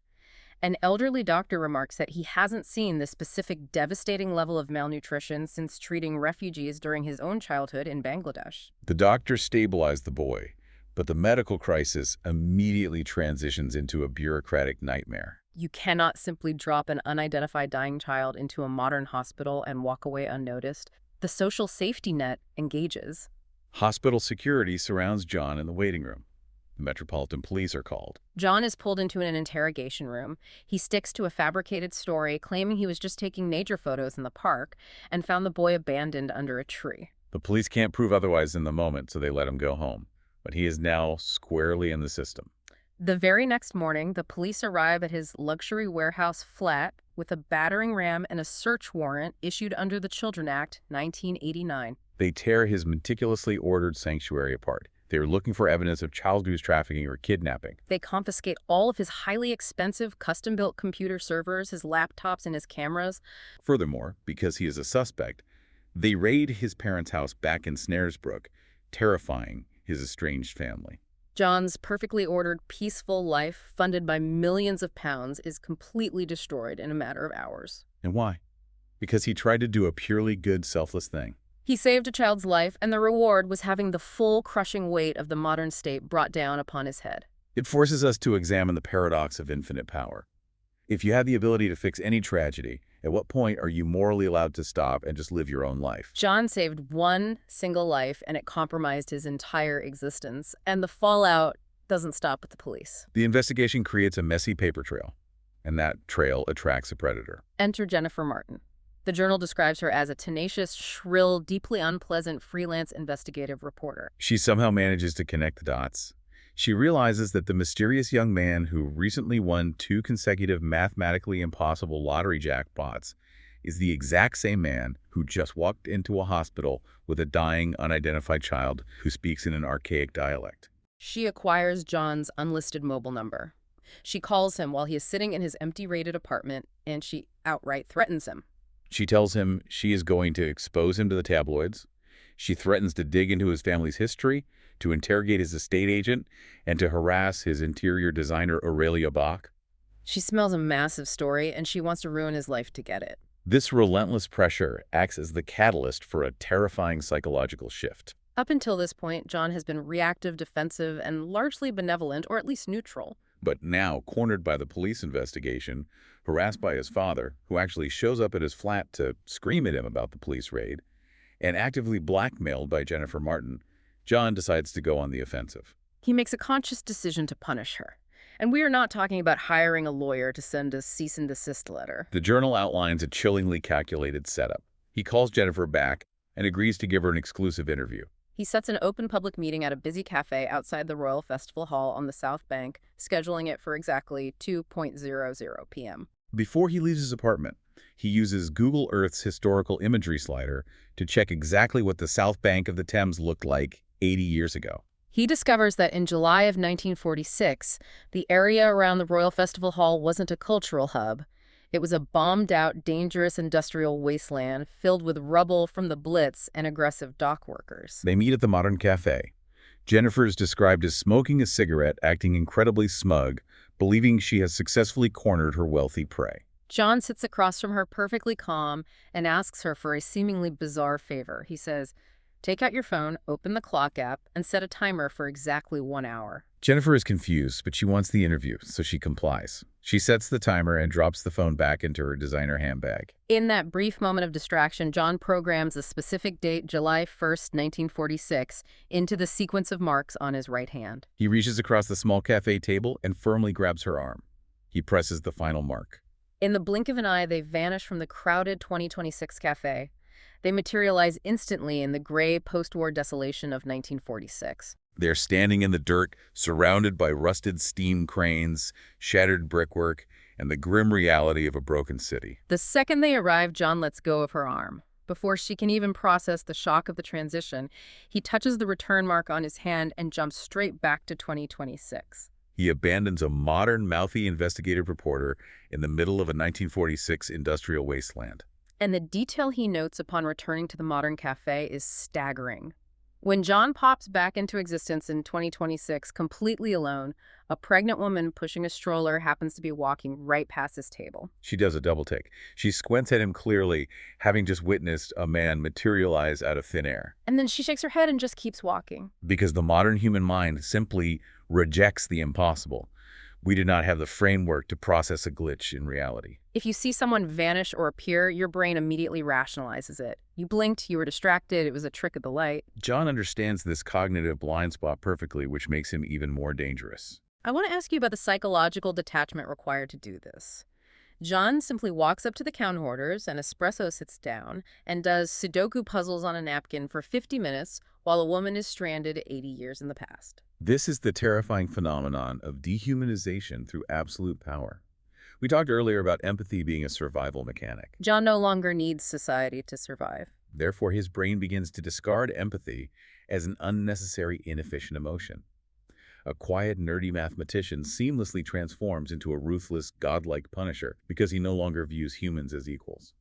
S2: An elderly doctor remarks that he hasn't seen the specific devastating level of malnutrition since treating refugees during his own childhood in Bangladesh.
S3: The doctor stabilized the boy, but the medical crisis immediately transitions into a bureaucratic nightmare.
S2: You cannot simply drop an unidentified dying child into a modern hospital and walk away unnoticed. The social safety net engages.
S3: Hospital security surrounds John in the waiting room. The Metropolitan Police are called.
S2: John is pulled into an interrogation room. He sticks to a fabricated story, claiming he was just taking nature photos in the park and found the boy abandoned under a tree.
S3: The police can't prove otherwise in the moment, so they let him go home. But he is now squarely in the system.
S2: The very next morning, the police arrive at his luxury warehouse flat with a battering ram and a search warrant issued under the Children Act, 1989.
S3: They tear his meticulously ordered sanctuary apart. They are looking for evidence of child abuse trafficking or kidnapping.
S2: They confiscate all of his highly expensive, custom-built computer servers, his laptops, and his cameras.
S3: Furthermore, because he is a suspect, they raid his parents' house back in Snaresbrook, terrifying his estranged family.
S2: John's perfectly ordered, peaceful life, funded by millions of pounds, is completely destroyed in a matter of hours.
S3: And why? Because he tried to do a purely good, selfless thing.
S2: He saved a child's life, and the reward was having the full crushing weight of the modern state brought down upon his head.
S3: It forces us to examine the paradox of infinite power. If you have the ability to fix any tragedy, at what point are you morally allowed to stop and just live your own life?
S2: John saved one single life, and it compromised his entire existence. And the fallout doesn't stop with the police.
S3: The investigation creates a messy paper trail, and that trail attracts a predator.
S2: Enter Jennifer Martin. The journal describes her as a tenacious, shrill, deeply unpleasant freelance investigative reporter.
S3: She somehow manages to connect the dots. She realizes that the mysterious young man who recently won 2 consecutive mathematically impossible lottery jackpots is the exact same man who just walked into a hospital with a dying, unidentified child who speaks in an archaic dialect.
S2: She acquires John's unlisted mobile number. She calls him while he is sitting in his empty raided apartment, and she outright threatens him.
S3: She tells him she is going to expose him to the tabloids. She threatens to dig into his family's history, to interrogate his estate agent, and to harass his interior designer Aurelia Bach.
S2: She smells a massive story, and she wants to ruin his life to get it.
S3: This relentless pressure acts as the catalyst for a terrifying psychological shift.
S2: Up until this point, John has been reactive, defensive, and largely benevolent, or at least neutral.
S3: But now, cornered by the police investigation, harassed by his father, who actually shows up at his flat to scream at him about the police raid, and actively blackmailed by Jennifer Martin, John decides to go on the offensive.
S2: He makes a conscious decision to punish her. And we are not talking about hiring a lawyer to send a cease and desist letter.
S3: The journal outlines a chillingly calculated setup. He calls Jennifer back and agrees to give her an exclusive interview.
S2: He sets an open public meeting at a busy cafe outside the Royal Festival Hall on the South Bank, scheduling it for exactly 2:00 p.m.
S3: Before he leaves his apartment, he uses Google Earth's historical imagery slider to check exactly what the South Bank of the Thames looked like 80 years ago.
S2: He discovers that in July of 1946, the area around the Royal Festival Hall wasn't a cultural hub. It was a bombed-out, dangerous industrial wasteland filled with rubble from the Blitz and aggressive dock workers.
S3: They meet at the Modern Cafe. Jennifer is described as smoking a cigarette, acting incredibly smug, believing she has successfully cornered her wealthy prey.
S2: John sits across from her perfectly calm and asks her for a seemingly bizarre favor. He says, "Take out your phone, open the clock app, and set a timer for exactly 1 hour."
S3: Jennifer is confused, but she wants the interview, so she complies. She sets the timer and drops the phone back into her designer handbag.
S2: In that brief moment of distraction, John programs a specific date, July 1st, 1946, into the sequence of marks on his right hand.
S3: He reaches across the small cafe table and firmly grabs her arm. He presses the final mark.
S2: In the blink of an eye, they vanish from the crowded 2026 cafe. They materialize instantly in the gray post-war desolation of 1946.
S3: They're standing in the dirt, surrounded by rusted steam cranes, shattered brickwork, and the grim reality of a broken city.
S2: The second they arrive, John lets go of her arm. Before she can even process the shock of the transition, he touches the return mark on his hand and jumps straight back to 2026.
S3: He abandons a modern, mouthy investigative reporter in the middle of a 1946 industrial wasteland.
S2: And the detail he notes upon returning to the modern cafe is staggering. When John pops back into existence in 2026 completely alone, a pregnant woman pushing a stroller happens to be walking right past his table.
S3: She does a double take. She squints at him clearly, having just witnessed a man materialize out of thin air.
S2: And then she shakes her head and just keeps walking.
S3: Because the modern human mind simply rejects the impossible. We do not have the framework to process a glitch in reality.
S2: If you see someone vanish or appear, your brain immediately rationalizes it. You blinked, you were distracted, it was a trick of the light.
S3: John understands this cognitive blind spot perfectly, which makes him even more dangerous.
S2: I want to ask you about the psychological detachment required to do this. John simply walks up to the count orders, and espresso sits down and does Sudoku puzzles on a napkin for 50 minutes while a woman is stranded 80 years in the past.
S3: This is the terrifying phenomenon of dehumanization through absolute power. We talked earlier about empathy being a survival mechanic.
S2: John no longer needs society to survive.
S3: Therefore, his brain begins to discard empathy as an unnecessary, inefficient emotion. A quiet, nerdy mathematician seamlessly transforms into a ruthless, godlike punisher because he no longer views humans as equals.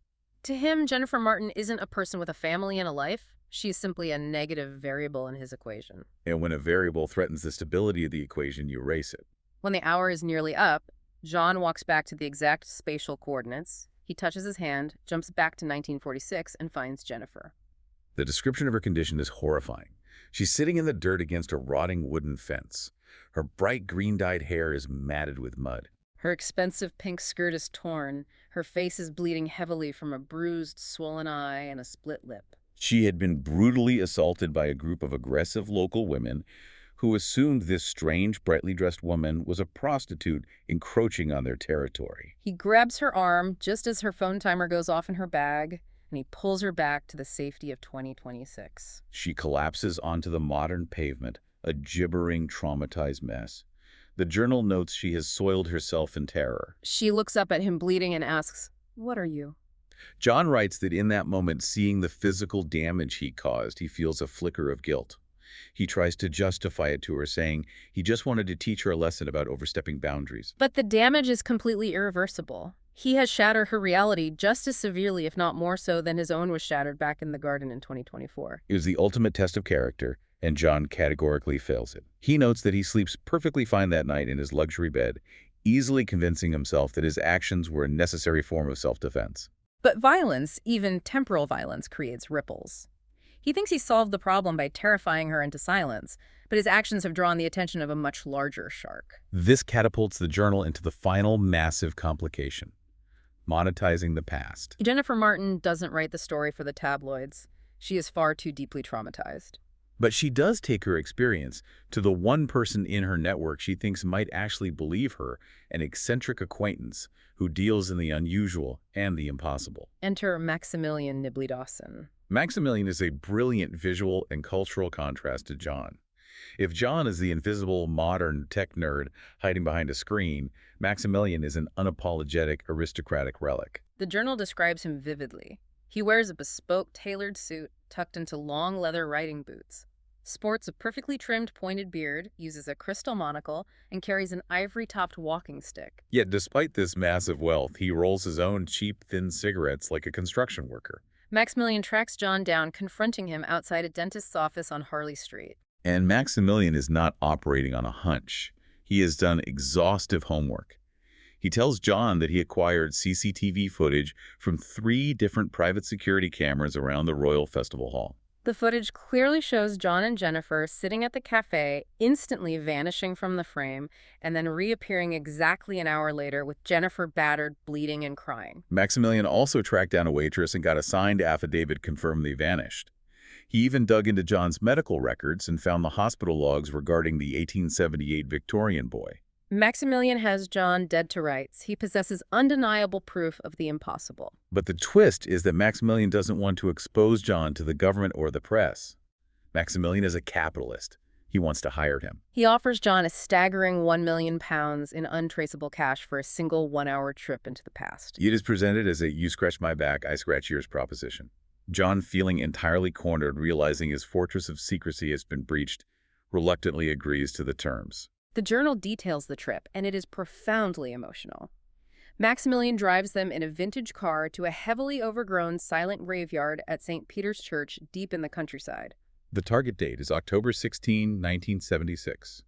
S2: To him, Jennifer Martin isn't a person with a family and a life. She's simply a negative variable in his equation.
S3: And when a variable threatens the stability of the equation, you erase it.
S2: When the hour is nearly up, John walks back to the exact spatial coordinates. He touches his hand, jumps back to 1946, and finds Jennifer.
S3: The description of her condition is horrifying. She's sitting in the dirt against a rotting wooden fence. Her bright green-dyed hair is matted with mud.
S2: Her expensive pink skirt is torn. Her face is bleeding heavily from a bruised, swollen eye and a split lip.
S3: She had been brutally assaulted by a group of aggressive local women who assumed this strange, brightly dressed woman was a prostitute encroaching on their territory.
S2: He grabs her arm just as her phone timer goes off in her bag, and he pulls her back to the safety of 2026.
S3: She collapses onto the modern pavement, a gibbering, traumatized mess. The journal notes she has soiled herself in terror.
S2: She looks up at him bleeding and asks, "What are you?"
S3: John writes that in that moment, seeing the physical damage he caused, he feels a flicker of guilt. He tries to justify it to her, saying he just wanted to teach her a lesson about overstepping boundaries.
S2: But the damage is completely irreversible. He has shattered her reality just as severely, if not more so, than his own was shattered back in the garden in 2024.
S3: It was the ultimate test of character, and John categorically fails it. He notes that he sleeps perfectly fine that night in his luxury bed, easily convincing himself that his actions were a necessary form of self-defense.
S2: But violence, even temporal violence, creates ripples. He thinks he solved the problem by terrifying her into silence, but his actions have drawn the attention of a much larger shark.
S3: This catapults the journal into the final massive complication: monetizing the past.
S2: Jennifer Martin doesn't write the story for the tabloids. She is far too deeply traumatized.
S3: But she does take her experience to the one person in her network she thinks might actually believe her, an eccentric acquaintance who deals in the unusual and the impossible.
S2: Enter Maximilian Nibley Dawson.
S3: Maximilian is a brilliant visual and cultural contrast to John. If John is the invisible, modern tech nerd hiding behind a screen, Maximilian is an unapologetic, aristocratic relic.
S2: The journal describes him vividly. He wears a bespoke, tailored suit tucked into long leather riding boots, sports a perfectly trimmed pointed beard, uses a crystal monocle, and carries an ivory-topped walking stick.
S3: Yet despite this massive wealth, he rolls his own cheap, thin cigarettes like a construction worker.
S2: Maximilian tracks John down, confronting him outside a dentist's office on Harley Street.
S3: And Maximilian is not operating on a hunch. He has done exhaustive homework. He tells John that he acquired CCTV footage from 3 different private security cameras around the Royal Festival Hall.
S2: The footage clearly shows John and Jennifer sitting at the cafe, instantly vanishing from the frame, and then reappearing exactly an hour later with Jennifer battered, bleeding, and crying.
S3: Maximilian also tracked down a waitress and got a signed affidavit confirming they vanished. He even dug into John's medical records and found the hospital logs regarding the 1878 Victorian boy.
S2: Maximilian has John dead to rights. He possesses undeniable proof of the impossible.
S3: But the twist is that Maximilian doesn't want to expose John to the government or the press. Maximilian is a capitalist. He wants to hire him.
S2: He offers John a staggering £1 million in untraceable cash for a single 1-hour trip into the past.
S3: It is presented as a you scratch my back, I scratch yours proposition. John, feeling entirely cornered, realizing his fortress of secrecy has been breached, reluctantly agrees to the terms.
S2: The journal details the trip, and it is profoundly emotional. Maximilian drives them in a vintage car to a heavily overgrown silent graveyard at St. Peter's Church deep in the countryside.
S3: The target date is October 16, 1976.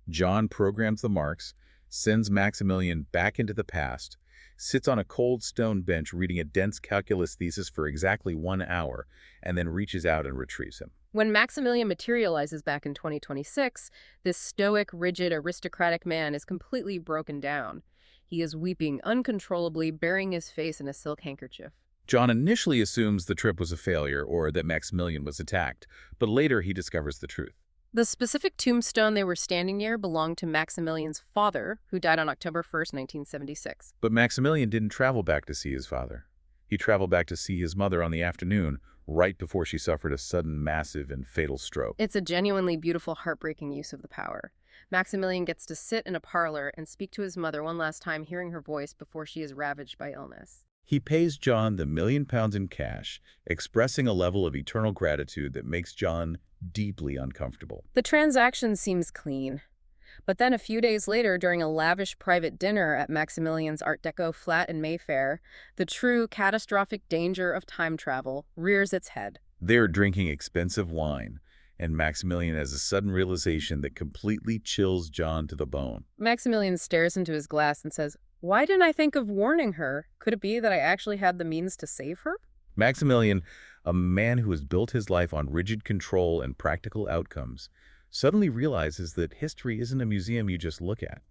S3: John programs the marks, sends Maximilian back into the past, sits on a cold stone bench reading a dense calculus thesis for exactly 1 hour, and then reaches out and retrieves him.
S2: When Maximilian materializes back in 2026, this stoic, rigid, aristocratic man is completely broken down. He is weeping uncontrollably, burying his face in a silk handkerchief.
S3: John initially assumes the trip was a failure or that Maximilian was attacked, but later he discovers the truth.
S2: The specific tombstone they were standing near belonged to Maximilian's father, who died on October 1st, 1976.
S3: But Maximilian didn't travel back to see his father. He traveled back to see his mother on the afternoon, right before she suffered a sudden, massive, and fatal stroke.
S2: It's a genuinely beautiful, heartbreaking use of the power. Maximilian gets to sit in a parlor and speak to his mother one last time, hearing her voice before she is ravaged by illness.
S3: He pays John the £1 million in cash, expressing a level of eternal gratitude that makes John deeply uncomfortable.
S2: The transaction seems clean. But then a few days later, during a lavish private dinner at Maximilian's Art Deco flat in Mayfair, the true catastrophic danger of time travel rears its head.
S3: They're drinking expensive wine, and Maximilian has a sudden realization that completely chills John to the bone.
S2: Maximilian stares into his glass and says, "Why didn't I think of warning her? Could it be that I actually had the means to save her?"
S3: Maximilian, a man who has built his life on rigid control and practical outcomes, suddenly realizes that history isn't a museum you just look at.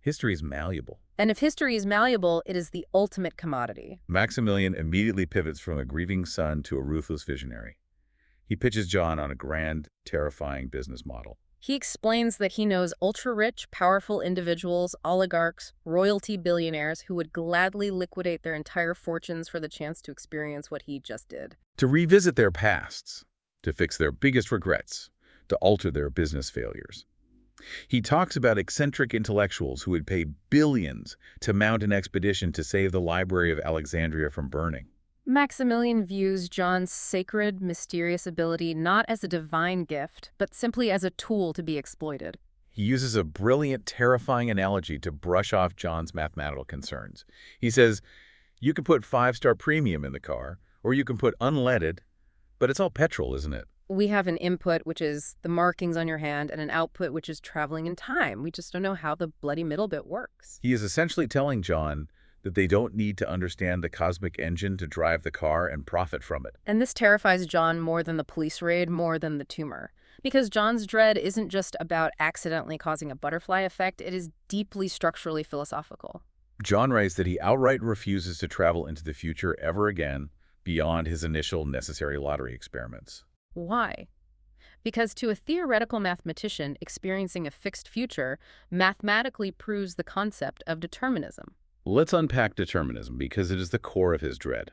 S3: History is malleable.
S2: And if history is malleable, it is the ultimate commodity.
S3: Maximilian immediately pivots from a grieving son to a ruthless visionary. He pitches John on a grand, terrifying business model.
S2: He explains that he knows ultra-rich, powerful individuals, oligarchs, royalty billionaires who would gladly liquidate their entire fortunes for the chance to experience what he just did.
S3: To revisit their pasts, to fix their biggest regrets, to alter their business failures. He talks about eccentric intellectuals who would pay billions to mount an expedition to save the Library of Alexandria from burning.
S2: Maximilian views John's sacred, mysterious ability not as a divine gift, but simply as a tool to be exploited.
S3: He uses a brilliant, terrifying analogy to brush off John's mathematical concerns. He says, you can put 5-star premium in the car, or you can put unleaded, but it's all petrol, isn't it?
S2: We have an input, which is the markings on your hand, and an output, which is traveling in time. We just don't know how the bloody middle bit works.
S3: He is essentially telling John that they don't need to understand the cosmic engine to drive the car and profit from it.
S2: And this terrifies John more than the police raid, more than the tumor. Because John's dread isn't just about accidentally causing a butterfly effect, it is deeply structurally philosophical.
S3: John writes that he outright refuses to travel into the future ever again beyond his initial necessary lottery experiments.
S2: Why? Because to a theoretical mathematician, experiencing a fixed future mathematically proves the concept of determinism.
S3: Let's unpack determinism because it is the core of his dread.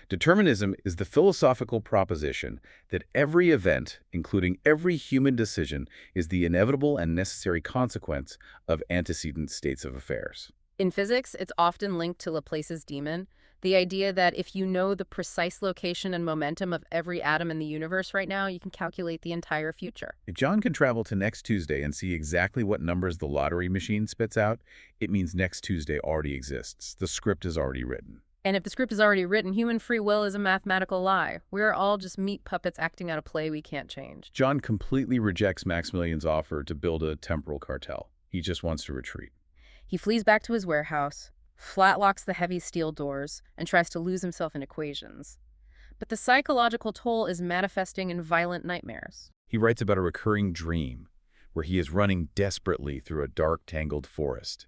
S3: Determinism is the philosophical proposition that every event, including every human decision, is the inevitable and necessary consequence of antecedent states of affairs.
S2: In physics, it's often linked to Laplace's demon, the idea that if you know the precise location and momentum of every atom in the universe right now, you can calculate the entire future.
S3: If John can travel to next Tuesday and see exactly what numbers the lottery machine spits out, it means next Tuesday already exists. The script is already written.
S2: And if the script is already written, human free will is a mathematical lie. We are all just meat puppets acting out a play we can't change.
S3: John completely rejects Maximilian's offer to build a temporal cartel. He just wants to retreat.
S2: He flees back to his warehouse, flatlocks the heavy steel doors, and tries to lose himself in equations. But the psychological toll is manifesting in violent nightmares.
S3: He writes about a recurring dream where he is running desperately through a dark, tangled forest.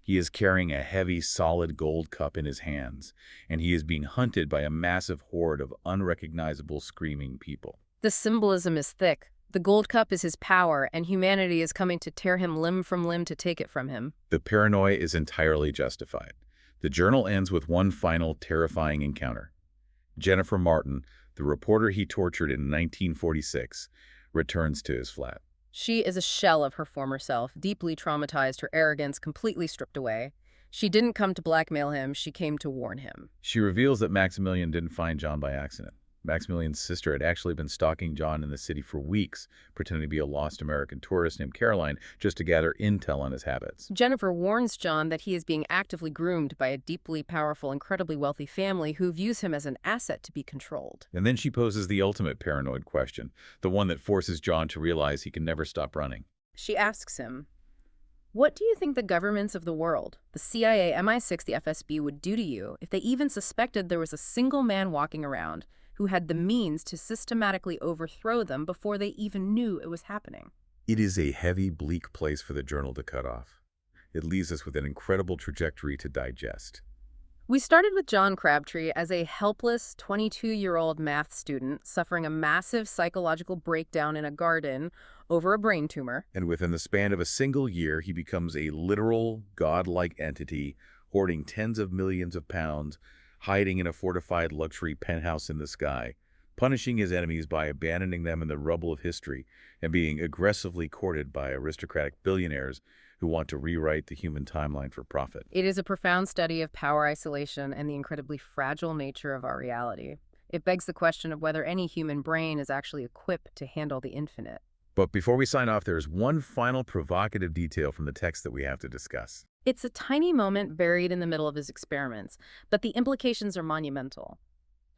S3: He is carrying a heavy, solid gold cup in his hands, and he is being hunted by a massive horde of unrecognizable, screaming people.
S2: The symbolism is thick. The gold cup is his power, and humanity is coming to tear him limb from limb to take it from him.
S3: The paranoia is entirely justified. The journal ends with one final, terrifying encounter. Jennifer Martin, the reporter he tortured in 1946, returns to his flat.
S2: She is a shell of her former self, deeply traumatized, her arrogance completely stripped away. She didn't come to blackmail him, she came to warn him.
S3: She reveals that Maximilian didn't find John by accident. Maximilian's sister had actually been stalking John in the city for weeks, pretending to be a lost American tourist named Caroline just to gather intel on his habits.
S2: Jennifer warns John that he is being actively groomed by a deeply powerful, incredibly wealthy family who views him as an asset to be controlled.
S3: And then she poses the ultimate paranoid question, the one that forces John to realize he can never stop running.
S2: She asks him, "What do you think the governments of the world, the CIA, MI6, the FSB, would do to you if they even suspected there was a single man walking around who had the means to systematically overthrow them before they even knew it was happening?"
S3: It is a heavy, bleak place for the journal to cut off. It leaves us with an incredible trajectory to digest.
S2: We started with John Crabtree as a helpless 22-year-old math student suffering a massive psychological breakdown in a garden over a brain tumor.
S3: And within the span of a single year, he becomes a literal, godlike entity, hoarding tens of millions of pounds, hiding in a fortified luxury penthouse in the sky, punishing his enemies by abandoning them in the rubble of history, and being aggressively courted by aristocratic billionaires who want to rewrite the human timeline for profit.
S2: It is a profound study of power isolation and the incredibly fragile nature of our reality. It begs the question of whether any human brain is actually equipped to handle the infinite.
S3: But before we sign off, there's one final provocative detail from the text that we have to discuss.
S2: It's a tiny moment buried in the middle of his experiments, but the implications are monumental.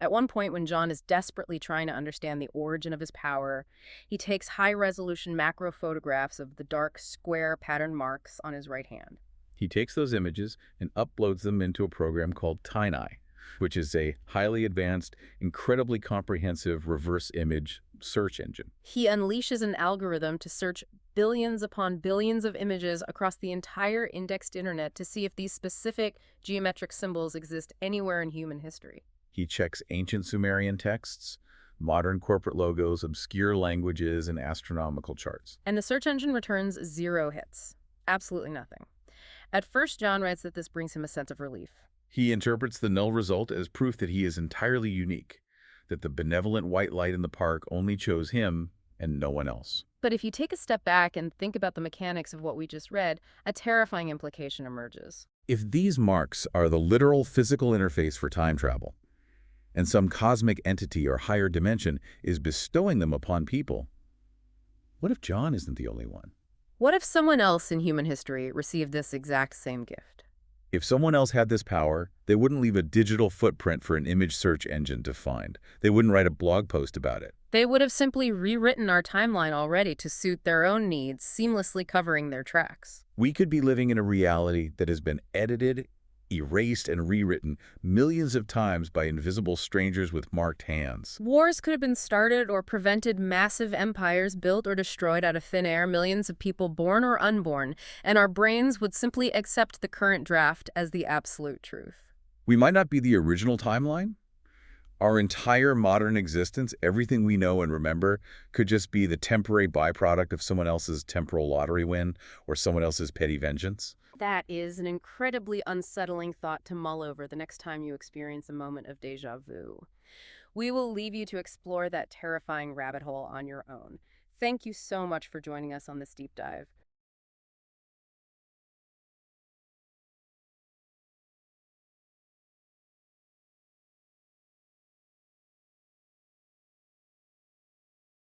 S2: At one point, when John is desperately trying to understand the origin of his power, he takes high-resolution macro photographs of the dark, square pattern marks on his right hand.
S3: He takes those images and uploads them into a program called TinyEye, which is a highly advanced, incredibly comprehensive reverse image search engine.
S2: He unleashes an algorithm to search billions upon billions of images across the entire indexed internet to see if these specific geometric symbols exist anywhere in human history.
S3: He checks ancient Sumerian texts, modern corporate logos, obscure languages, and astronomical charts.
S2: And the search engine returns 0 hits. Absolutely nothing. At first, John writes that this brings him a sense of relief.
S3: He interprets the null result as proof that he is entirely unique, that the benevolent white light in the park only chose him and no one else.
S2: But if you take a step back and think about the mechanics of what we just read, a terrifying implication emerges.
S3: If these marks are the literal physical interface for time travel, and some cosmic entity or higher dimension is bestowing them upon people, what if John isn't the only one?
S2: What if someone else in human history received this exact same gift?
S3: If someone else had this power, they wouldn't leave a digital footprint for an image search engine to find. They wouldn't write a blog post about it.
S2: They would have simply rewritten our timeline already to suit their own needs, seamlessly covering their tracks.
S3: We could be living in a reality that has been edited, erased, and rewritten millions of times by invisible strangers with marked hands.
S2: Wars could have been started or prevented, massive empires built or destroyed out of thin air, millions of people born or unborn, and our brains would simply accept the current draft as the absolute truth.
S3: We might not be the original timeline. Our entire modern existence, everything we know and remember, could just be the temporary byproduct of someone else's temporal lottery win or someone else's petty vengeance.
S2: That is an incredibly unsettling thought to mull over the next time you experience a moment of déjà vu. We will leave you to explore that terrifying rabbit hole on your own. Thank you so much for joining us on this deep dive.